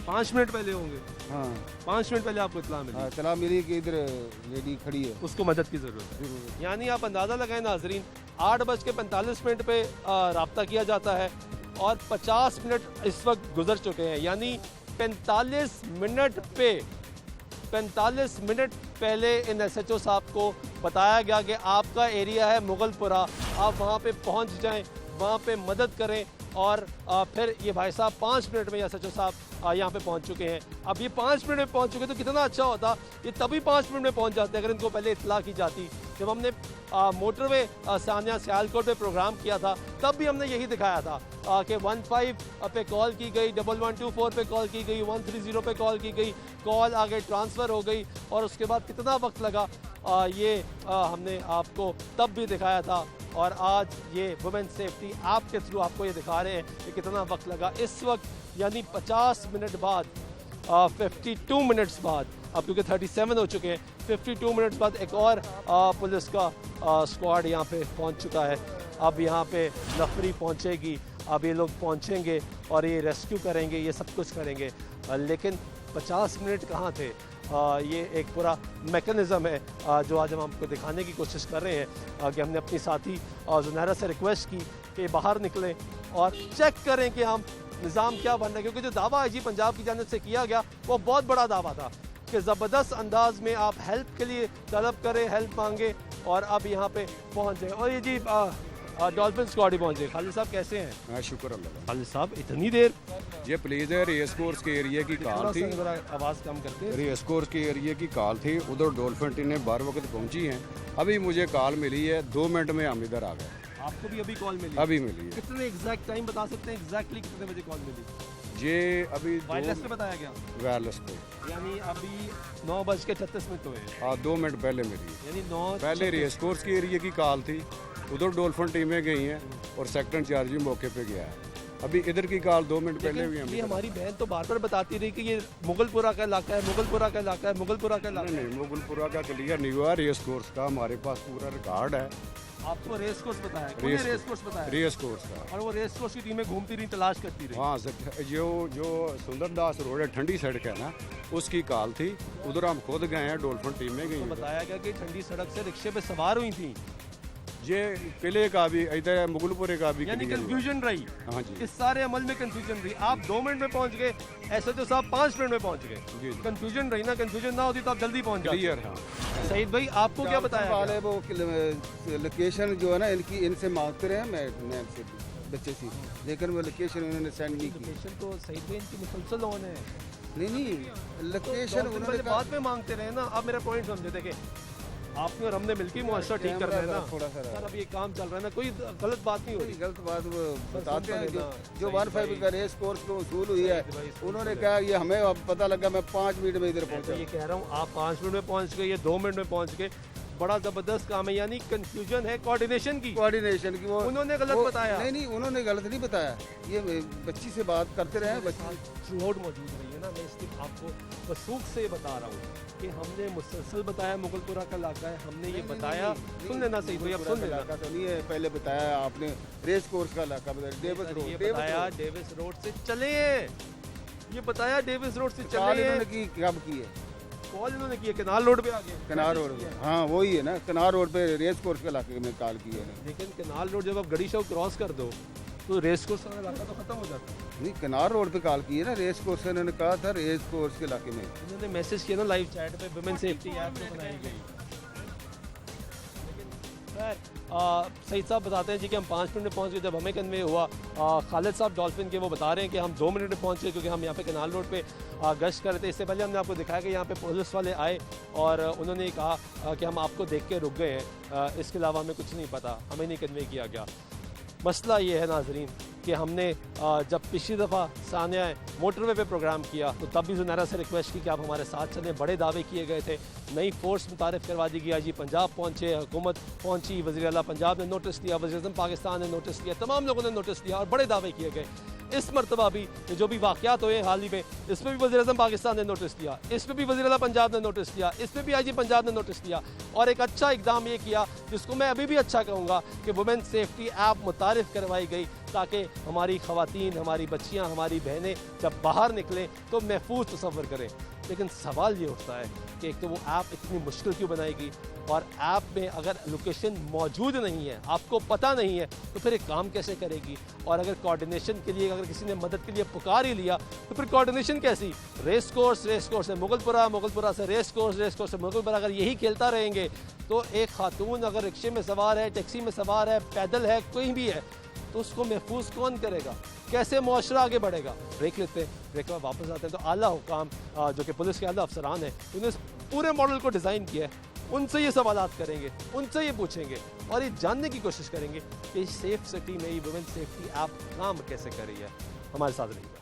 5 मिनट पहले होंगे। हाँ 5 मिनट पहले आपको इत्तला मिली? हाँ, इतला मिली कि इधर लेडी खड़ी है, उसको मदद की ज़रूरत है। यानी आप अंदाज़ा लगाएं नाजरीन, 8:45 पे रब्ता किया जाता है और 50 मिनट इस वक्त गुजर चुके हैं, यानी 45 मिनट पहले इन SHO साहब को बताया गया कि आपका एरिया है मुगलपुरा, आप वहाँ पे पहुँच जाएं, वहाँ पे मदद करें। और फिर ये भाई साहब 5 मिनट में SHO साहब यहाँ पे पहुँच चुके हैं। अब ये 5 मिनट में पहुँच चुके तो कितना अच्छा होता, ये तभी 5 मिनट में पहुँच जाते अगर इनको पहले इत्तला की जाती। जब हमने मोटरवे सानिया सियालकोट पे प्रोग्राम किया था तब भी हमने यही दिखाया था कि 15 पे कॉल की गई, 1124 पे कॉल की गई, 130 पे कॉल की गई, कॉल आगे ट्रांसफ़र हो गई और उसके बाद कितना वक्त लगा ये हमने आपको तब भी दिखाया था। और आज ये वुमेन सेफ्टी ऐप के थ्रू आपको ये दिखा रहे हैं कि कितना वक्त लगा। इस वक्त यानी 50 मिनट बाद 52 मिनट्स बाद, अब क्योंकि 37 हो चुके हैं, 52 मिनट्स बाद एक और पुलिस का स्क्वाड यहाँ पे पहुँच चुका है। अब यहाँ पे नफरी पहुँचेगी, अब ये लोग पहुँचेंगे और ये रेस्क्यू करेंगे, ये सब कुछ करेंगे। लेकिन 50 मिनट कहाँ थे? ये एक पूरा मैकेनिज़्म है जो आज हम आपको दिखाने की कोशिश कर रहे हैं कि हमने अपनी साथी ज़ुनैरा से रिक्वेस्ट की कि बाहर निकलें और चेक करें कि हम निज़ाम क्या बन रहा है, क्योंकि जो दावा IG पंजाब की जानिब से किया गया वो बहुत बड़ा दावा था कि ज़बरदस्त अंदाज में आप हेल्प के लिए तलब करें, हेल्प मांगे और अब यहाँ पे पहुँच जाए। और ये जी डॉल्फिन स्क्वाड ही पहुँचे। खालिद साहब कैसे हैं? हाँ शुक्र अल्लाह। खालिद साहब इतनी देर? ये प्लीज़ है, रेस कोर्स के एरिया की कॉल थी। आवाज़ कम करते। रेस कोर्स के एरिया की कॉल थी, उधर डॉल्फिन टीमें बार वक्त पहुंची हैं। अभी मुझे कॉल मिली है, 2 मिनट में हम इधर आ गए। आपको भी अभी कॉल मिली? अभी मिली है। कितने एग्जैक्ट टाइम बता सकते हैं, एग्जैक्टली कितने बजे कॉल मिली? ये अभी वायरलेस पे बताया गया, वायरलेस पे, यानी अभी 9:36 हुए हैं। हाँ 2 मिनट पहले मिली, यानी 9 पहले रेस कोर्स के एरिया की कॉल थी, उधर डोल्फिन टीमें गई हैं और सेक्टर इंचार्ज भी मौके पे गया है। अभी इधर की कॉल 2 मिनट पहले हुई है। ये हमारी बहन तो बार बार बताती रही कि ये मुगलपुरा का इलाका है, मुगलपुरा का इलाका है, मुगलपुरा का इलाका है। नहीं, मुगलपुरा का क्लियर नहीं हुआ, रेस कोर्स का हमारे पास पूरा रिकॉर्ड है। आपको रेस कोर्स बताया, कौन ने रेस कोर्स बताया? रेस कोर्स का। और वो रेस कोर्स की टीमें घूमती रही, तलाश करती रही। हाँ जो सुंदरदास रोड है, ठंडी सड़क है ना, उसकी कॉल थी, उधर हम खुद गए हैं, डोल्फिन टीमें गई। तो बताया गया कि ठंडी सड़क से रिक्शे पे सवार हुई थी। ये किले का भी इधर मुगलपुरे का भी यानी clear हुआ। कंफ्यूजन रही। हाँ जी, इस सारे अमल में कंफ्यूजन रही। आप 2 मिनट में पहुंच गए, ऐसे तो साहब 5 मिनट में पहुंच गए। जी। कंफ्यूजन रही ना, कंफ्यूजन ना होती तो आप जल्दी पहुंच जाते। क्लियर। हाँ, सईद भाई आपको क्या बताया वाले गया? वो लोकेशन जो है ना इनसे मांगते रहे मैं से बच्चे से, लेकिन वो लोकेशन उन्होंने सेंड नहीं की। लोकेशन तो सईद भाई इनकी मुसलसल ऑन है। नहीं लोकेशन तो उन्होंने बाद में मांगते रहे ना। आप मेरा पॉइंट समझे, देखे आपने और हमने मिलकर मुआशरा ठीक कर रहे हैं ना। थोड़ा सा सर अब ये काम चल रहा है ना, कोई गलत बात नहीं हो रही। गलत बात वो बताते हैं जो सही 15 का रेस कोर्स को वसूल हुई है, भाई, उन्होंने कहा ये हमें अब पता लगा, मैं 5 मिनट में इधर मैं तो पहुंचा। ये कह रहा हूँ आप 5 मिनट में पहुंच गए, ये 2 मिनट में पहुंच गए, बड़ा जबरदस्त काम है। यानी कंफ्यूजन है कोऑर्डिनेशन की। कोऑर्डिनेशन की वो उन्होंने गलत बताया। नहीं उन्होंने गलत नहीं बताया, ये बच्ची से बात करते रहे बच्ची थ्रू आउट मौजूद रही है ना। मैं इसलिए आपको वसूख से बता रहा हूँ कि हमने मुसलसल बताया मुगलपुरा का इलाका है, हमने ये बताया। सुन लेना सही भाई, अब सुन लेना। इलाका तो नहीं है, पहले बताया आपने रेस कोर्स का इलाका बताया, डेविस रोड। ये बताया डेविस रोड से चले, ये बताया डेविस रोड से कॉल चले। इन्होंने की कब की है? कॉल इन्होंने की है, केनाल रोड पे आ गए। कनार रोड, हाँ वही है ना, कनार रोड पे रेस कोर्स के इलाके में कॉल की है। लेकिन केनाल रोड जब आप गड़ी शो क्रॉस कर दो तो रेस कोर्स वाला इलाका तो खत्म हो जाता है। नहीं कनार रोड पे कॉल की है ना, रेस कोर्स से इन्होंने कहा था रेस कोर्स के इलाके में। उन्होंने मैसेज किया ना लाइव चैट पे, वुमेन सेफ्टी ऐप जो बनाई गई। सईद साहब बताते हैं जी कि हम 5 मिनट में पहुंच गए। जब हमें कन्वे हुआ, खालिद साहब डॉल्फिन के वो बता रहे हैं कि हम 2 मिनट में पहुंच गए, क्योंकि हम यहाँ पे कनाल रोड पे गश्त कर रहे थे। इससे पहले हमने आपको दिखाया कि यहाँ पे पुलिस वाले आए और उन्होंने कहा कि हम आपको देख के रुक गए हैं, इसके अलावा हमें कुछ नहीं पता, हमें नहीं कन्वे किया गया। मसला ये है नाजरीन कि हमने जब पिछली दफ़ा सानिया मोटरवे पे प्रोग्राम किया तो तब भी जुनैरा से रिक्वेस्ट की कि आप हमारे साथ चलें। बड़े दावे किए गए थे, नई फोर्स मुतारिफ करवा दी गई। जी पंजाब पहुँचे, हुकूमत पहुँची, वज़ीर आला पंजाब ने नोटिस दिया, वज़ीर-ए-आज़म पाकिस्तान ने नोटिस दिया, तमाम लोगों ने नोटिस दिया और बड़े दावे किए गए। इस मरतबा भी जो भी वाक़यात हुए हाल ही में, इसमें भी वज़ीर-ए-आज़म पाकिस्तान ने नोटिस दिया, इसमें भी वज़ीर आला पंजाब ने नोटिस दिया, इसमें भी IG पंजाब ने नोटिस दिया। और एक अच्छा इकदाम ये किया जिसको मैं अभी भी अच्छा कहूँगा कि वुमेन सेफ्टी ऐप मुतारिफ करवाई गई ताकि हमारी ख़वातीन, हमारी बच्चियाँ, हमारी बहनें जब बाहर निकलें तो महफूज तसव्वुर करें। लेकिन सवाल ये उठता है कि एक तो वो ऐप इतनी मुश्किल क्यों बनाएगी, और ऐप में अगर लोकेशन मौजूद नहीं है, आपको पता नहीं है, तो फिर एक काम कैसे करेगी। और अगर कोऑर्डिनेशन के लिए अगर किसी ने मदद के लिए पुकार ही लिया तो फिर कोऑर्डिनेशन कैसी। रेस कोर्स से मुगलपुरा, मुगलपुरा से रेस कोर्स से मुगलपुरा, अगर यही खेलता रहेंगे तो एक खातून अगर रिक्शे में सवार है, टैक्सी में सवार है, पैदल है, कोई भी है, तो उसको महफूज कौन करेगा, कैसे मुआशरा आगे बढ़ेगा। ब्रेक लेते हैं, ब्रेक के बाद वापस आते हैं। तो आला हुकाम जो कि पुलिस के आला अफसरान हैं, उन्होंने इस पूरे मॉडल को डिज़ाइन किया है, उनसे ये सवालात करेंगे, उनसे ये पूछेंगे और ये जानने की कोशिश करेंगे कि सेफ सिटी में ये वुमेन सेफ्टी ऐप काम कैसे कर रही है। हमारे साथ रहिएगा।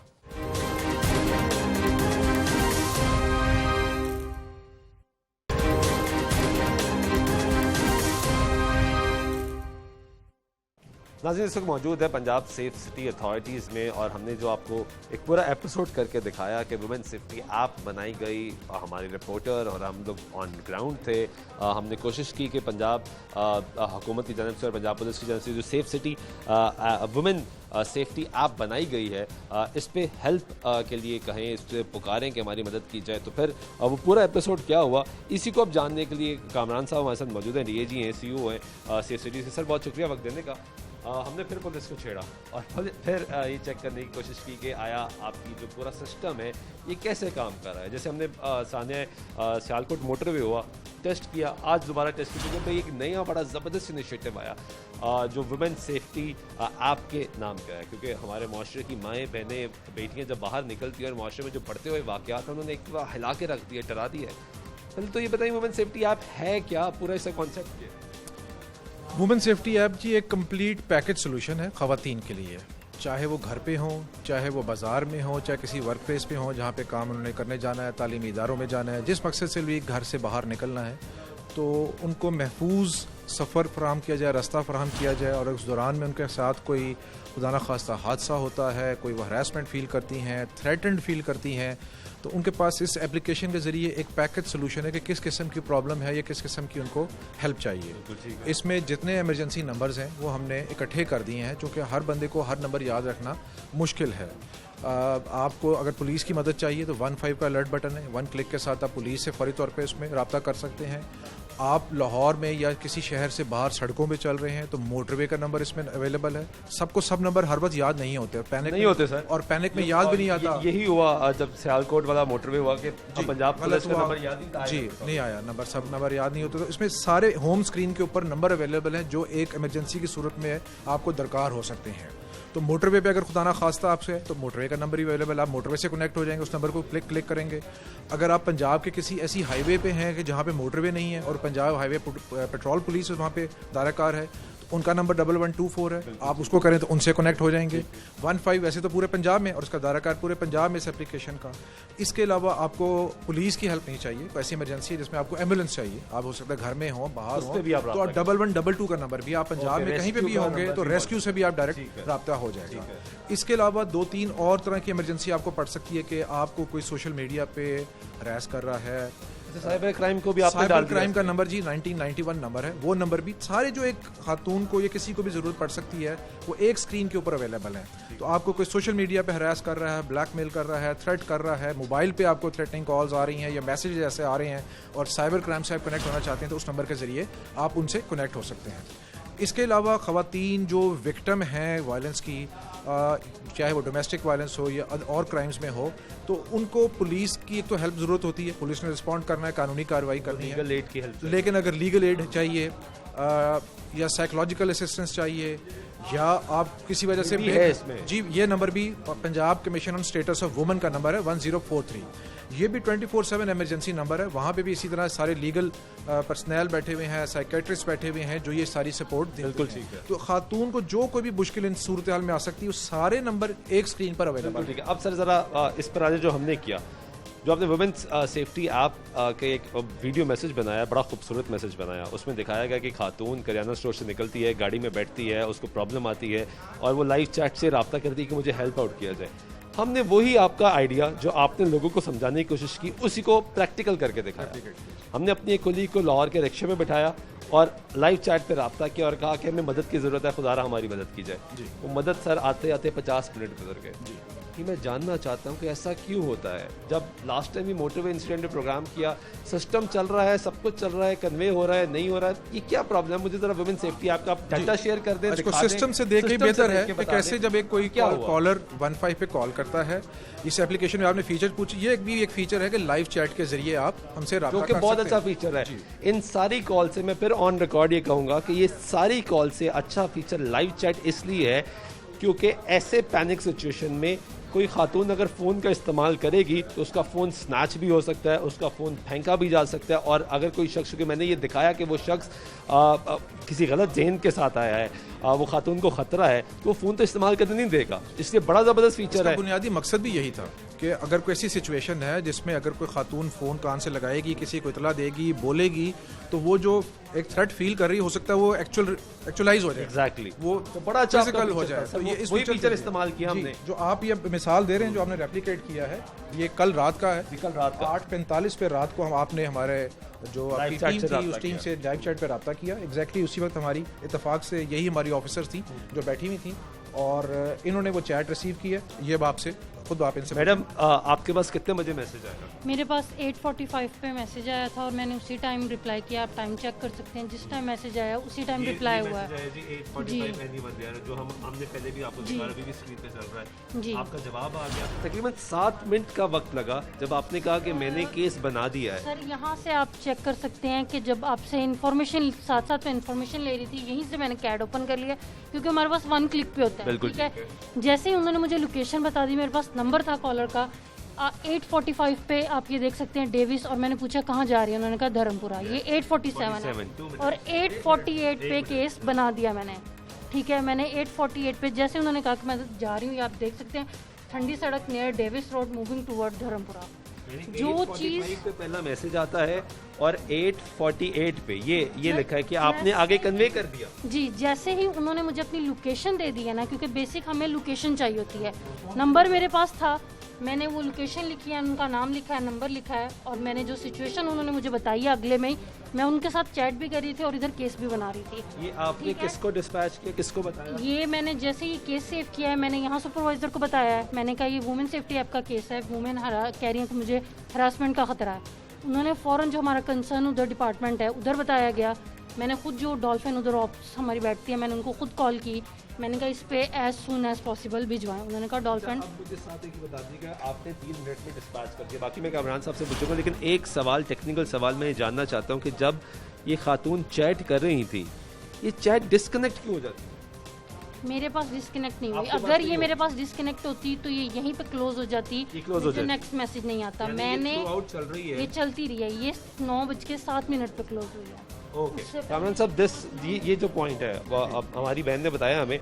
नाज़रीन इस वक्त मौजूद है पंजाब सेफ सिटी अथॉरिटीज़ में और हमने जो आपको एक पूरा एपिसोड करके दिखाया कि वुमेन सेफ्टी ऐप बनाई गई। हमारी रिपोर्टर और हम लोग ऑन ग्राउंड थे। हमने कोशिश की कि पंजाब हुकूमत की जानब से और पंजाब पुलिस की जानब से जो safe city women safety app बनाई गई है, इस पे हेल्प के लिए कहें, इस पर पुकारें कि हमारी मदद की जाए। तो फिर वो पूरा एपिसोड क्या हुआ, इसी को अब जानने के लिए कामरान साहब हमारे साथ मौजूद हैं, DAG हैं, CO हैं सेफ सिटी से। सर बहुत शुक्रिया वक्त देने का। हमने फिर पुलिस को छेड़ा और फिर ये चेक करने की कोशिश की कि आया आपकी जो पूरा सिस्टम है ये कैसे काम कर रहा है। जैसे हमने सानिया सियालकोट मोटरवे हुआ, टेस्ट किया, आज दोबारा टेस्ट किया, क्योंकि एक नया बड़ा ज़बरदस्त इनिशिएटिव आया जो वुमेन सेफ्टी ऐप के नाम का है। क्योंकि हमारे माशरे की माएँ, बहनें, बेटियाँ जब बाहर निकलती हैं और माशरे में जो बढ़ते हुए वाक़यात हैं उन्होंने एक हिला के रख दिया, डरा दिया है। पहले तो ये बताइए वुमेन सेफ्टी ऐप है क्या, पूरा इसका कॉन्सेप्ट क्या है? वुमेन सेफ्टी ऐप जी एक कंप्लीट पैकेज सोल्यूशन है ख़वातीन के लिए। चाहे वो घर पे हों, चाहे वो बाज़ार में हो, चाहे किसी वर्क प्लेस पे हों जहाँ पे काम उन्होंने करने जाना है, तालीमी इदारों में जाना है, जिस मकसद से भी घर से बाहर निकलना है, तो उनको महफूज सफ़र फराहम किया जाए, रास्ता फराहम किया जाए। और उस दौरान में उनके साथ कोई खुदा न खास्ता हादसा होता है, कोई वो हरासमेंट फ़ील करती हैं, थ्रेटन्ड फ़ील करती हैं, तो उनके पास इस एप्लीकेशन के ज़रिए एक पैकेज सोल्यूशन है कि किस किस्म की प्रॉब्लम है या किस किस्म की उनको हेल्प चाहिए। इसमें जितने इमरजेंसी नंबर्स हैं वो हमने इकट्ठे कर दिए हैं, चूँकि हर बंदे को हर नंबर याद रखना मुश्किल है। आपको अगर पुलिस की मदद चाहिए तो 15 का अलर्ट बटन है, 1 क्लिक के साथ आप पुलिस से फौरी तौर पे उसमें रब्ता कर सकते हैं। आप लाहौर में या किसी शहर से बाहर सड़कों पे चल रहे हैं तो मोटरवे का नंबर इसमें अवेलेबल है। सबको सब नंबर हर वक्त याद नहीं होते, पैनिक नहीं होते सर, और पैनिक में याद भी नहीं आता। यही हुआ जब सियालकोट वाला मोटरवे हुआ कि पंजाब पुलिस का नंबर याद नहीं आया, नंबर सब नंबर याद नहीं होते। तो इसमें सारे होम स्क्रीन के ऊपर नंबर अवेलेबल हैं जो एक इमरजेंसी की सूरत में आपको दरकार हो सकते हैं। तो मोटरवे पे अगर खुदा ना खास्ता आपसे है तो मोटरवे का नंबर ही अवेलेबल, आप मोटरवे से कनेक्ट हो जाएंगे, उस नंबर को क्लिक करेंगे। अगर आप पंजाब के किसी ऐसी हाईवे पे हैं कि जहाँ पे मोटरवे नहीं है और पंजाब हाईवे पेट्रोल पुलिस वहाँ पे दायराकार है, तो उनका नंबर 1124 है, आप उसको करें तो उनसे कनेक्ट हो जाएंगे। 15 वैसे तो पूरे पंजाब में और उसका दायराकार पूरे पंजाब में इस एप्लीकेशन का। इसके अलावा आपको पुलिस की हेल्प नहीं चाहिए, कोई ऐसी इमरजेंसी है जिसमें आपको एम्बुलेंस चाहिए, आप हो सकता है घर में हो बाहर हो, तो 1122 का नंबर भी आप पंजाब में कहीं पे भी होंगे तो रेस्क्यू से भी आप डायरेक्ट रब्ता हो जाएगा। इसके अलावा 2-3 और तरह की इमरजेंसी आपको पड़ सकती है कि आपको कोई सोशल मीडिया पे हरास कर रहा है, साइबर क्राइम को भी आपने साइबर क्राइम का नंबर जी 1991 नंबर है, वो नंबर भी सारे जो एक खातून को या किसी को भी जरूरत पड़ सकती है वो एक स्क्रीन के ऊपर अवेलेबल है। तो आपको कोई सोशल मीडिया पे हरास कर रहा है, ब्लैकमेल कर रहा है, थ्रेट कर रहा है, मोबाइल पे आपको थ्रेटनिंग कॉल्स आ रही हैं या मैसेज ऐसे आ रहे हैं और साइबर क्राइम से आप कनेक्ट होना चाहते हैं तो उस नंबर के जरिए आप उनसे कनेक्ट हो सकते हैं। इसके अलावा ख़वातीन जो विक्टिम हैं वायलेंस की, चाहे वो डोमेस्टिक वायलेंस हो या और क्राइम्स में हो, तो उनको पुलिस की एक तो हेल्प ज़रूरत होती है, पुलिस ने रिस्पॉन्ड करना है, कानूनी कार्रवाई करनी है, लीगल एड की हेल्प। लेकिन अगर लीगल एड चाहिए या साइकोलॉजिकल असिस्टेंस चाहिए या आप किसी वजह से भी है इसमें जी, ये नंबर भी Punjab commission on status of women का नंबर है 1043, ये भी 24/7 इमरजेंसी नंबर है। वहाँ पे भी इसी तरह सारे लीगल पर्सनल बैठे हुए हैं, साइकेट्रिस्ट बैठे हुए हैं जो ये सारी सपोर्ट देते हैं। तो खातून को जो कोई भी मुश्किल इन सूरत हाल में आ सकती है वो सारे नंबर एक स्क्रीन पर अवेलेबल है। अब सर ज़रा इस पर आज जो हमने किया, जो आपने वुमेन्स सेफ्टी ऐप के एक वीडियो मैसेज बनाया, बड़ा खूबसूरत मैसेज बनाया, उसमें दिखाया गया कि खातून करियाना स्टोर से निकलती है, गाड़ी में बैठती है, उसको प्रॉब्लम आती है और वो लाइव चैट से रब्ता करती है कि मुझे हेल्प आउट किया जाए। हमने वही आपका आइडिया जो आपने लोगों को समझाने की कोशिश की उसी को प्रैक्टिकल करके दिखाया। हमने अपनी एक कोलीग को लाहौर के रिक्शे में बिठाया और लाइव चैट पे रब्ता किया और कहा कि हमें मदद की ज़रूरत है, खुदारा हमारी मदद की जाए। वो मदद सर आते आते 50 मिनट गुजर गए। कि मैं जानना चाहता हूँ कि ऐसा क्यों होता है। जब लास्ट टाइम भी मोटरवे इंसिडेंट में प्रोग्राम किया, सिस्टम चल रहा है, सब कुछ चल रहा है, कन्वे हो रहा है, नहीं हो रहा है, ये क्या प्रॉब्लम है? मुझे जरा वुमेन सेफ्टी आपका डाटा शेयर कर दें, इसको सिस्टम से देख के बेहतर है कि कैसे जब एक कोई कॉलर 15 पे कॉल करता है, इस एप्लीकेशन में आपने फीचर पूछी, ये भी एक फीचर है कि लाइव चैट के जरिए आप हमसे रब्ता कर सकते हैं, बहुत अच्छा फीचर है। इन सारी कॉल से मैं फिर ऑन रिकॉर्ड ये कहूंगा कि ये सारी कॉल से अच्छा फीचर लाइव चैट इसलिए है क्योंकि ऐसे पैनिक सिचुएशन में कोई खातून अगर फ़ोन का इस्तेमाल करेगी तो उसका फ़ोन स्नैच भी हो सकता है, उसका फ़ोन फेंका भी जा सकता है। और अगर कोई शख्स, क्योंकि मैंने ये दिखाया कि वो शख्स किसी गलत जहन के साथ आया है, वो खातून को ख़तरा है, तो वो फ़ोन तो इस्तेमाल करने नहीं देगा। इसलिए बड़ा ज़बरदस्त फीचर है। बुनियादी मकसद भी यही था कि अगर कोई ऐसी सिचुएशन है जिसमें अगर कोई खातून फ़ोन कान से लगाएगी, किसी को इतला देगी, बोलेगी, तो वो जो एक थ्रेट फील कर रही हो सकता है वो एक्चुअलाइज हो जाए। एग्जैक्टली, वो तो बड़ा अच्छा फिजिकल हो जाए। तो ये इस फीचर इस्तेमाल किया हमने। जो आप ये मिसाल दे रहे हैं, जो आपने रेप्लिकेट किया है, ये कल रात का है। कल रात का 8:45 पे रात को आपने हमारे जो आपकी टीम थी उस टीम से लाइव चैट पे रब्ता किया। एग्जैक्टली उसी वक्त हमारी इत्तेफाक से यही हमारी ऑफिसर्स थी जो बैठी हुई थी और इन्होंने वो चैट रिसीव किया। ये आपसे खुद आप इनसे। मैडम, आपके पास कितने बजे मैसेज आएगा? मेरे पास 8:45 पे मैसेज आया था और मैंने उसी टाइम रिप्लाई किया। आप टाइम चेक कर सकते हैं, जिस टाइम मैसेज आया उसी टाइम रिप्लाई हुआ है जी। 8:45 जो हमने पहले भी आपको दिखाया, अभी भी स्क्रीन पे चल रहा है जी। आपका जवाब आ गया। तकरीबन 7 मिनट का वक्त लगा जब आपने कहा कि मैंने केस बना दिया है। सर, यहाँ से आप चेक कर सकते हैं कि जब आपसे इन्फॉर्मेशन साथ साथ में इन्फॉर्मेशन ले रही थी, यहीं से मैंने कैड ओपन कर लिया क्योंकि हमारे पास 1 क्लिक पे होता है। ठीक है, जैसे ही उन्होंने मुझे लोकेशन बता दी, मेरे पास नंबर था कॉलर का। 8:45 पे आप ये देख सकते हैं डेविस, और मैंने पूछा कहाँ जा रही है, उन्होंने कहा धर्मपुरा। ये 8:47 है और 8:48 पे केस बना दिया मैंने। ठीक है, मैंने 848 पे जैसे उन्होंने कहा कि मैं जा रही हूँ, आप देख सकते हैं Thandi Sadak near Davis road moving toward Dharampura. जो चीज़ पे पहला मैसेज आता है और 848 पे ये लिखा है कि आपने आगे कन्वे कर दिया। जी, जैसे ही उन्होंने मुझे अपनी लोकेशन दे दी है ना, क्योंकि बेसिक हमें लोकेशन चाहिए होती है, नंबर मेरे पास था, मैंने वो लोकेशन लिखी है, उनका नाम लिखा है, नंबर लिखा है, और मैंने जो सिचुएशन उन्होंने मुझे बताई है अगले में ही मैं उनके साथ चैट भी कर रही थी और इधर केस भी बना रही थी। ये आपने किसको डिस्पैच किया, किसको बताया? ये मैंने जैसे ये केस सेव किया है, मैंने यहाँ सुपरवाइजर को बताया है, मैंने कहा ये वुमेन सेफ्टी ऐप का केस है, वुमेन कह रही है कि मुझे हरासमेंट का खतरा है। उन्होंने फ़ौरन जो हमारा कंसर्न उधर डिपार्टमेंट है उधर बताया गया। मैंने खुद जो डॉल्फिन उधर ऑफिस हमारी बैठती है, मैंने उनको खुद कॉल की, मैंने कहा इस पे एज सुन एज पॉसिबल भिजवाएं। उन्होंने कहा डॉल्फिन। अब मुझे साथ एक बता दीजिएगा, आपने 3 मिनट में डिस्पैच कर दिया, बाकी मैं कामरान साहब से पूछूंगा, लेकिन एक सवाल, टेक्निकल सवाल मैं ये जानना चाहता हूँ कि जब ये खातून चैट कर रही थी, ये चैट डिस्कनेक्ट क्यों हो जाती? मेरे पास डिस्कनेक्ट नहीं हुई। अगर ये मेरे पास डिस्कनेक्ट होती तो ये यहीं पे क्लोज हो जाती, नेक्स्ट मैसेज नहीं आता। मैंने ये चलती रही है, ये 9:07 पे क्लोज हुई है। ओके कामरान साहब, ये जो पॉइंट है वो हमारी बहन ने बताया हमें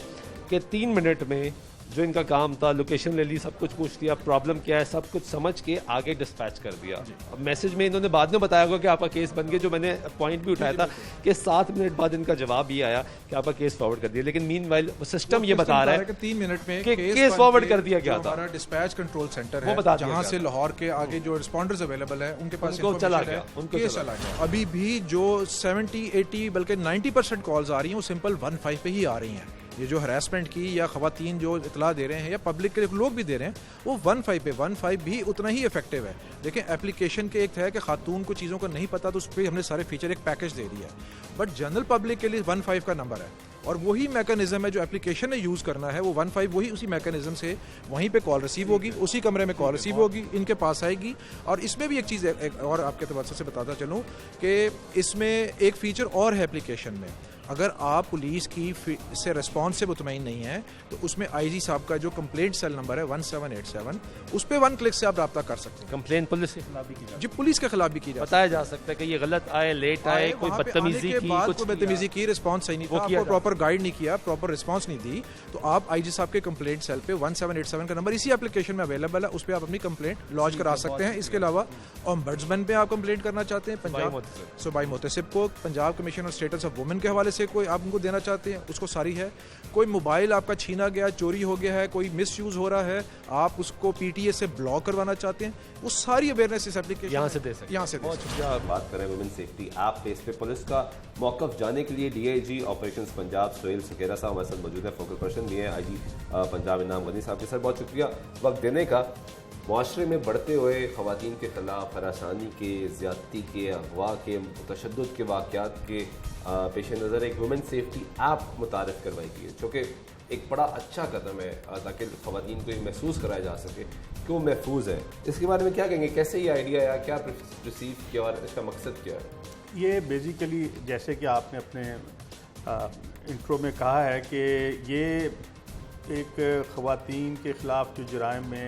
कि 3 मिनट में जो इनका काम था, लोकेशन ले ली, सब कुछ पूछ लिया, प्रॉब्लम क्या है सब कुछ समझ के आगे डिस्पैच कर दिया। अब मैसेज में इन्होंने बाद में बताया होगा कि आपका केस बन गया, जो मैंने पॉइंट भी उठाया था कि 7 मिनट बाद इनका जवाब ये आया कि आपका केस फॉरवर्ड कर दिया, लेकिन मीनवाइल सिस्टम ये बता रहा है कि 3 मिनट में केस फॉरवर्ड कर दिया गया था। हमारा डिस्पैच कंट्रोल सेंटर है जहाँ से लाहौर के आगे जो रिस्पॉन्डर्स अवेलेबल है उनके पास चला गया। अभी भी जो 70, 80 बल्कि 90% कॉल्स आ रही हैं वो सिंपल 15 पे ही आ रही हैं। ये जो हरासमेंट की या खवातीन जो इतला दे रहे हैं या पब्लिक के लोग भी दे रहे हैं, वो 15 पे 15 भी उतना ही इफेक्टिव है। देखें, एप्लीकेशन के एक है कि खातून को चीज़ों का नहीं पता तो उस पर हमने सारे फीचर एक पैकेज दे दिया है, बट जनरल पब्लिक के लिए 15 का नंबर है और वही मैकेनिज्म है जो एप्लीकेशन ने यूज़ करना है, वो 15 वही उसी मैकेनिज्म से वहीं पे कॉल रिसीव होगी, उसी कमरे में कॉल रिसीव होगी, इनके पास आएगी। और इसमें भी एक चीज़ और आपके तवज्जो से बताता चलूँ कि इसमें एक फीचर और है एप्लीकेशन में, अगर आप पुलिस की से रिस्पॉन्स से मुतमईन नहीं है तो उसमें आईजी साहब का जो कंप्लेंट सेल नंबर है 1787, उस पर 1 क्लिक से आप रब्ता कर सकते हैं। कंप्लेंट पुलिस के खिलाफ भी की जाती है, जी पुलिस के खिलाफ भी की जाती है। बताया जा सकता है कि ये गलत आए, लेट आए, कोई बदतमीजी की, कुछ बदतमीजी की, रिस्पॉन्स सही नहीं था, आपको प्रॉपर गाइड नहीं किया, प्रॉपर रिस्पॉन्स नहीं दी, तो आप आईजी साहब के कंप्लेंट सेल पे 1787 का नंबर इसी एप्लीकेशन में अवेलेबल है, उस पर आप अपनी कंप्लेंट लॉन्च करा सकते हैं। इसके अलावा ओम्बड्समैन पे आप कंप्लेंट करना चाहते हैं, पंजाब सूबाई मोहतसिब को, Punjab commission of status of women के हवाले से कोई आप उनको देना चाहते हैं, उसको सारी है। कोई मोबाइल आपका छीना गया, चोरी हो गया है, कोई मिसयूज हो रहा है, आप उसको पीटीए से ब्लॉक करवाना चाहते हैं, वो सारी अवेयरनेस इस एप्लीकेशन यहाँ से दे सकते हैं। यहाँ से बहुत शुक्रिया। बात करें वुमेन सेफ्टी ऐप पे, इस पे पुलिस का मौक़िफ़ जानने के लिए डीआईजी ऑपरेशंस पंजाब सोहेल सुकेरा साहब हमारे साथ मौजूद है, फोकल पर्सन भी है आईजी पंजाब इनाम गनी साहब के साथ। बहुत शुक्रिया वक्त देने का। माशरे में बढ़ते हुए ख़वातीन के ख़िलाफ़ हरासानी के, ज़्यादती के, अगवा के, तशद्दुद के वाक़यात के पेश नज़र एक वुमेन सेफ्टी ऐप मुतारिफ़ करवाई गई है, जो कि एक बड़ा अच्छा कदम है ताकि ख़वातीन को ये महसूस कराया जा सके कि वो महफूज है। इसके बारे में क्या कहेंगे, कैसे ये आइडिया आया, क्या रिसीव किया और इसका मकसद क्या है? ये बेसिकली जैसे कि आपने अपने इंट्रो में कहा है कि ये एक ख़वातीन के ख़िलाफ़ जो जराइम में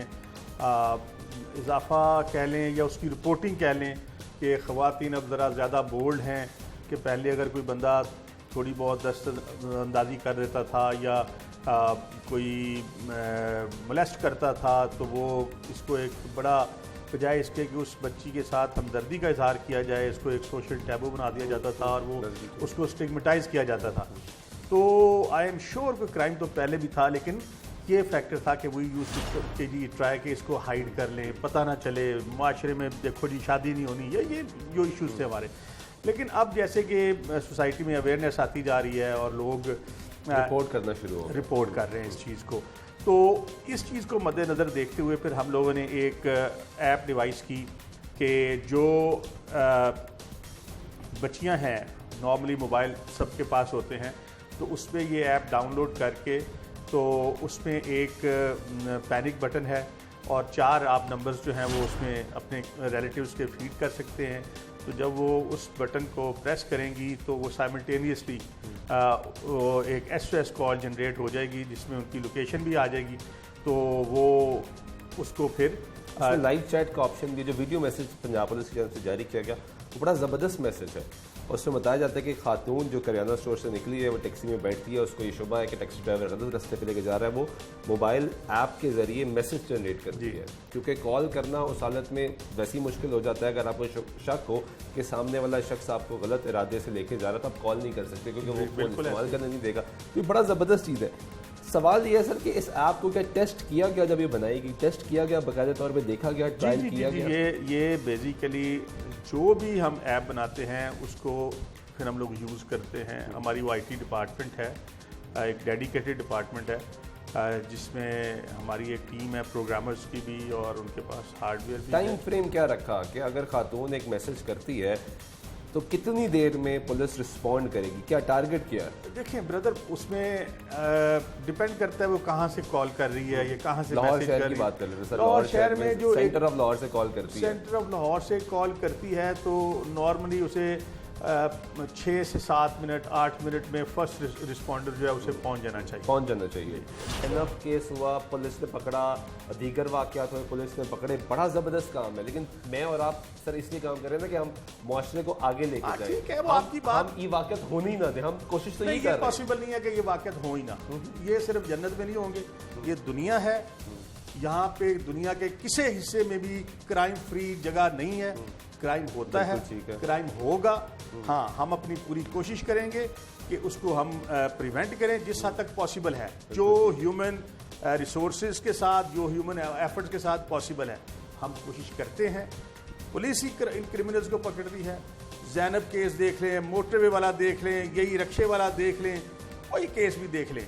इजाफ़ा कह लें या उसकी रिपोर्टिंग कह लें कि ख़वातीन अब ज़रा ज़्यादा बोल्ड हैं कि पहले अगर कोई बंदा थोड़ी बहुत दस्तंदाजी कर देता था या कोई मोलेस्ट करता था तो वो इसको एक बड़ा, बजाय इसके कि उस बच्ची के साथ हमदर्दी का इजहार किया जाए, इसको एक सोशल टैबू बना दिया जाता था और वो उसको स्टिग्मेटाइज़ किया जाता था। तो आई एम श्योर कोई क्राइम तो पहले भी था, लेकिन ये फैक्टर था कि वो यूज़ के जी ट्राई कि इसको हाइड कर लें, पता ना चले, माशरे में देखो जी शादी नहीं होनी, ये जो इश्यूज़ थे हमारे। लेकिन अब जैसे कि सोसाइटी में अवेयरनेस आती जा रही है और लोग रिपोर्ट करना रिपोर्ट कर रहे हैं इस चीज़ को, तो इस चीज़ को मद्देनज़र देखते हुए फिर हम लोगों ने एक ऐप डिवाइस की कि जो बच्चियां हैं, नॉर्मली मोबाइल सबके पास होते हैं, तो उसमें ये ऐप डाउनलोड करके तो उसमें एक पैनिक बटन है और 4 आप नंबर्स जो हैं वो उसमें अपने रिलेटिव्स के फीड कर सकते हैं। तो जब वो उस बटन को प्रेस करेंगी तो वो साइमल्टेनियसली एक SOS कॉल जनरेट हो जाएगी जिसमें उनकी लोकेशन भी आ जाएगी, तो वो उसको फिर लाइव चैट का ऑप्शन भी, जो वीडियो मैसेज पंजाब पुलिस की तरफ से जारी किया गया, वो बड़ा ज़बरदस्त मैसेज है उसमें बताया जाता है कि खातून जो करियाना स्टोर से निकली है वो टैक्सी में बैठती है, उसको ये शुबा है कि टैक्सी ड्राइवर गलत रास्ते पे लेके जा रहा है। वो मोबाइल ऐप के ज़रिए मैसेज जनरेट करती है, क्योंकि कॉल करना उस हालत में वैसी मुश्किल हो जाता है अगर आपको शक हो कि सामने वाला शख्स आपको गलत इरादे से लेके जा रहा है तो आप कॉल नहीं कर सकते, क्योंकि वो फ़ोन इस्तेमाल करने नहीं देगा। तो बड़ा ज़बरदस्त चीज़ है। सवाल ये है सर कि इस ऐप को क्या टेस्ट किया गया, जब ये बनाई गई टेस्ट किया गया, बाकायदा तौर पे देखा गया, ट्रायल किया गया? ये बेसिकली जो भी हम ऐप बनाते हैं उसको फिर हम लोग यूज़ करते हैं। हमारी वो IT डिपार्टमेंट है, एक डेडिकेटेड डिपार्टमेंट है जिसमें हमारी एक टीम है प्रोग्रामर्स की भी, और उनके पास हार्डवेयर भी। टाइम फ्रेम क्या रखा कि अगर खातून एक मैसेज करती है तो कितनी देर में पुलिस रिस्पॉन्ड करेगी, क्या टारगेट किया है? देखिए ब्रदर, उसमें डिपेंड करता है वो कहाँ से कॉल कर रही है, ये कहाँ से लाहौर मैसेज शहर कर की रही है। बात कर रहे हैं सर, लाहौर शहर में जो सेंटर ऑफ लाहौर से कॉल करती है, सेंटर ऑफ लाहौर से कॉल करती है तो नॉर्मली उसे 6 से 7 मिनट 8 मिनट में फर्स्ट रिस्पॉन्डर जो है उसे पहुंच जाना चाहिए। इनफ केस हुआ, पुलिस ने पकड़ा, दीगर वाक़यात हुए, पुलिस ने पकड़े, बड़ा ज़बरदस्त काम है। लेकिन मैं और आप सर इसलिए काम कर रहे हैं ना कि हम मुआशरे को आगे लेके जाएं। ठीक है, वो आपकी बात। हम ये वाक़यात होने ही ना दें, हम कोशिश तो यही कर रहे हैं। पॉसिबल नहीं है कि ये वाक़यात हो ही ना। ये सिर्फ जन्नत में नहीं होंगे, ये दुनिया है। यहाँ पे दुनिया के किसी हिस्से में भी क्राइम फ्री जगह नहीं है। क्राइम होता है, क्राइम होगा। हाँ, हम अपनी पूरी कोशिश करेंगे कि उसको हम प्रिवेंट करें जिस हद तक पॉसिबल है, जो ह्यूमन रिसोर्सेज के साथ, जो ह्यूमन एफर्ट्स के साथ पॉसिबल है, हम कोशिश करते हैं। पुलिस ही इन क्रिमिनल्स को पकड़ती है। जैनब केस देख लें, मोटरवे वाला देख लें, यही रक्शे वाला देख लें, कोई केस भी देख लें,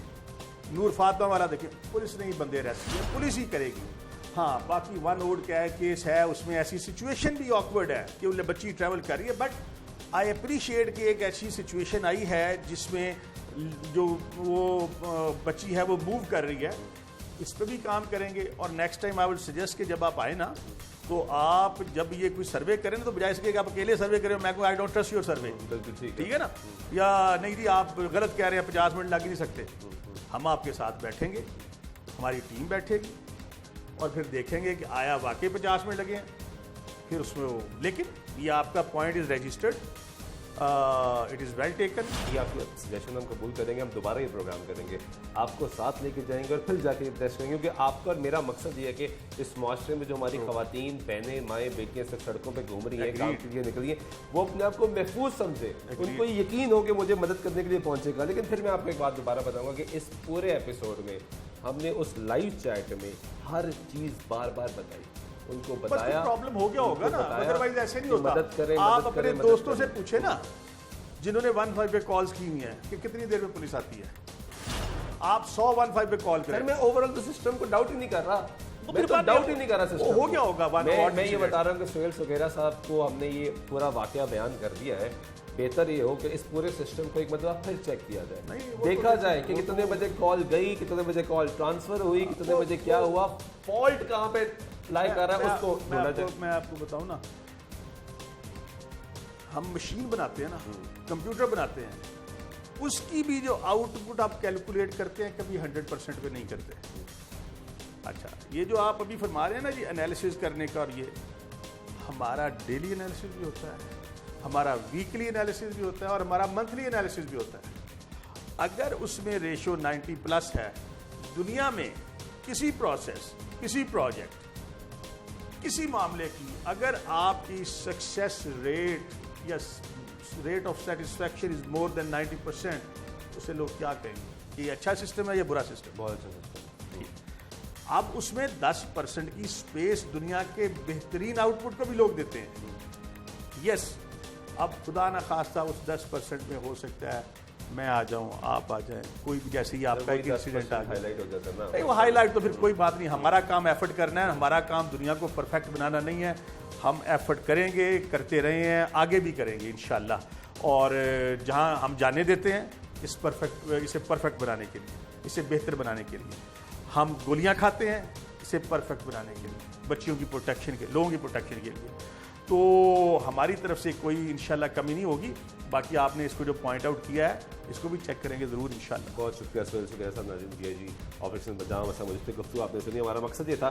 नूर फातमा वाला देखें, पुलिस नहीं बंदे रहती है, पुलिस ही करेगी। हाँ, बाकी वन ओड क्या है केस है, उसमें ऐसी सिचुएशन भी ऑकवर्ड है कि वो बच्ची ट्रैवल कर रही है, बट आई अप्रिशिएट कि एक ऐसी सिचुएशन आई है जिसमें जो वो बच्ची है वो मूव कर रही है। इस पर भी काम करेंगे। और next time I will suggest कि जब आप आए ना तो आप जब ये कोई सर्वे करें ना तो बजाय इसके कि आप अकेले सर्वे करें, मैं को आई डोंट ट्रस्ट योर सर्वे, ठीक है ना, या नहीं जी आप गलत कह रहे हैं, 50 मिनट लग ही नहीं सकते। हम आपके साथ बैठेंगे, हमारी टीम बैठेगी और फिर देखेंगे कि आया वाकई 50 मिनट लगे हैं, फिर उसमें वो। लेकिन ये आपका point is registered, it is well taken. ये आपकी सजेशन हम कबूल करेंगे, हम दोबारा ये प्रोग्राम करेंगे, आपको साथ लेके जाएंगे और फिर जाके टेस्ट करेंगे, क्योंकि आपका और मेरा मकसद ये है कि इस माशरे में जो हमारी ख़वातीन, बहनें, माएँ, बेटियाँ सब सड़कों पे घूम रही हैं, काम के लिए निकली हैं, वो अपने आप को महफूज समझे, उनको यकीन हो कि मुझे मदद करने के लिए पहुँचेगा। लेकिन फिर मैं आपको एक बात दोबारा बताऊँगा कि इस पूरे एपिसोड में हमने उस लाइव चैट में हर चीज़ बार बार बताई, उनको बताया। प्रॉब्लम हो गया होगा ना, अदरवाइज ऐसे नहीं होता। आप अपने दोस्तों से पूछे ना जिन्होंने 115 पे कॉल्स की हुई हैं कि कितनी देर में पुलिस आती है। आप 100-115 पे कॉल करें। मैं ओवरऑल तो सिस्टम को डाउट ही नहीं कर रहा, मैं तो डाउट ही नहीं कर रहा सिस्टम हो गया होगा। मैं ये बता रहा हूँ कि सोहेल सुगैरा साहब को हमने ये पूरा वाकया बयान कर दिया है। बेहतर ये हो कि इस पूरे सिस्टम को एक मतलब फिर चेक किया जाए, देखा जाए कि कितने बजे कॉल गई, कितने बजे कॉल ट्रांसफर हुई, कितने बजे क्या हुआ, फॉल्ट कहाँ पे लाई कर रहा है उसको ढूंढा जाए। मैं आपको बताऊं ना, हम मशीन बनाते हैं ना, कंप्यूटर बनाते हैं, उसकी भी जो आउटपुट आप कैलकुलेट करते हैं कभी 100% पे नहीं करते। अच्छा, ये जो आप अभी फरमा रहे हैं ना जी एनालिसिस करने का, और ये हमारा डेली एनालिसिस भी होता है, हमारा वीकली एनालिसिस भी होता है और हमारा मंथली एनालिसिस भी होता है। अगर उसमें रेशो 90+ है, दुनिया में किसी प्रोसेस, किसी प्रोजेक्ट, किसी मामले की अगर आपकी सक्सेस रेट या rate of satisfaction is more than 90%, उसे लोग क्या कहेंगे, ये अच्छा सिस्टम है या बुरा सिस्टम? बहुत अच्छा सिस्टम। अब उसमें 10% की स्पेस दुनिया के बेहतरीन आउटपुट को भी लोग देते हैं। यस, अब खुदा ना खास्ता उस 10% में हो सकता है मैं आ जाऊं, आप आ जाएं, कोई भी, जैसे ही आपका एक इंसिडेंट आ हाईलाइट हो जाता है ना, नहीं वो हाईलाइट तो फिर कोई बात नहीं। हमारा काम एफर्ट करना है, हमारा काम दुनिया को परफेक्ट बनाना नहीं है। हम एफर्ट करेंगे, करते रहे हैं, आगे भी करेंगे इंशाल्लाह। और जहां हम जाने देते हैं इसे परफेक्ट बनाने के लिए, इसे बेहतर बनाने के लिए, हम गोलियां खाते हैं इसे परफेक्ट बनाने के लिए, बच्चियों की प्रोटेक्शन के, लोगों की प्रोटेक्शन के लिए। तो हमारी तरफ से कोई इंशाल्लाह कमी नहीं होगी। बाकी आपने इसको जो पॉइंट आउट किया है इसको भी चेक करेंगे ज़रूर इंशाल्लाह। बहुत शुक्रिया सुहेल सुगैर साहब, नाज़रीन डीआईजी ऑपरेशन बदाम असा मुझसे गुफ्तगू आपने सुनी। हमारा मकसद ये था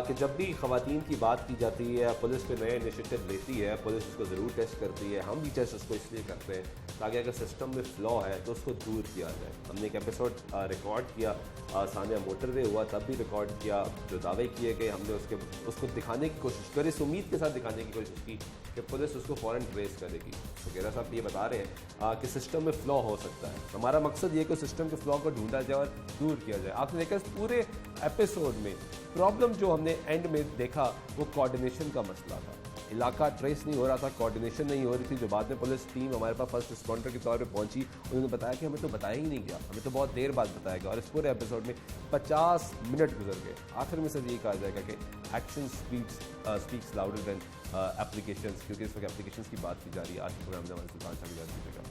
कि जब भी ख़वातीन की बात की जाती है, पुलिस पे नए इनिशिएटिव लेती है, पुलिस उसको ज़रूर टेस्ट करती है, हम भी टेस्ट उसको इसलिए करते हैं ताकि अगर सिस्टम में फ्लॉ है तो उसको दूर किया जाए। हमने एक एपिसोड रिकॉर्ड किया, सानिया मोटरवे हुआ तब भी रिकॉर्ड किया, जो दावे किए गए हमने उसको दिखाने की कोशिश करी, इस उम्मीद के साथ दिखाने की कोशिश की कि पुलिस उसको फ़ौरन ट्रेस करेगी। सुगैरा साहब ये बता रहे हैं कि सिस्टम में फ्लॉ हो सकता है। हमारा मकसद ये कि सिस्टम के फ्लॉ को ढूंढा जाए और दूर किया जाए। आपने देखा इस पूरे एपिसोड में प्रॉब्लम जो हमने एंड में देखा वो कोऑर्डिनेशन का मसला था। इलाका ट्रेस नहीं हो रहा था, कोऑर्डिनेशन नहीं हो रही थी। जो बाद में पुलिस टीम हमारे पास फर्स्ट रिस्पॉन्डर के तौर पे पहुंची, उन्होंने बताया कि हमें तो बताया ही नहीं गया, हमें तो बहुत देर बाद बताया गया। और इस पूरे एपिसोड में 50 मिनट गुजर गए। आखिर में सिर्फ यही कहा जाएगा कि action speaks louder than applications, क्योंकि इस वक्त एप्लीकेशंस की बात की जा रही है। आज के प्रोग्राम में हमारे सुल्तान शाह की बात कीजिएगा।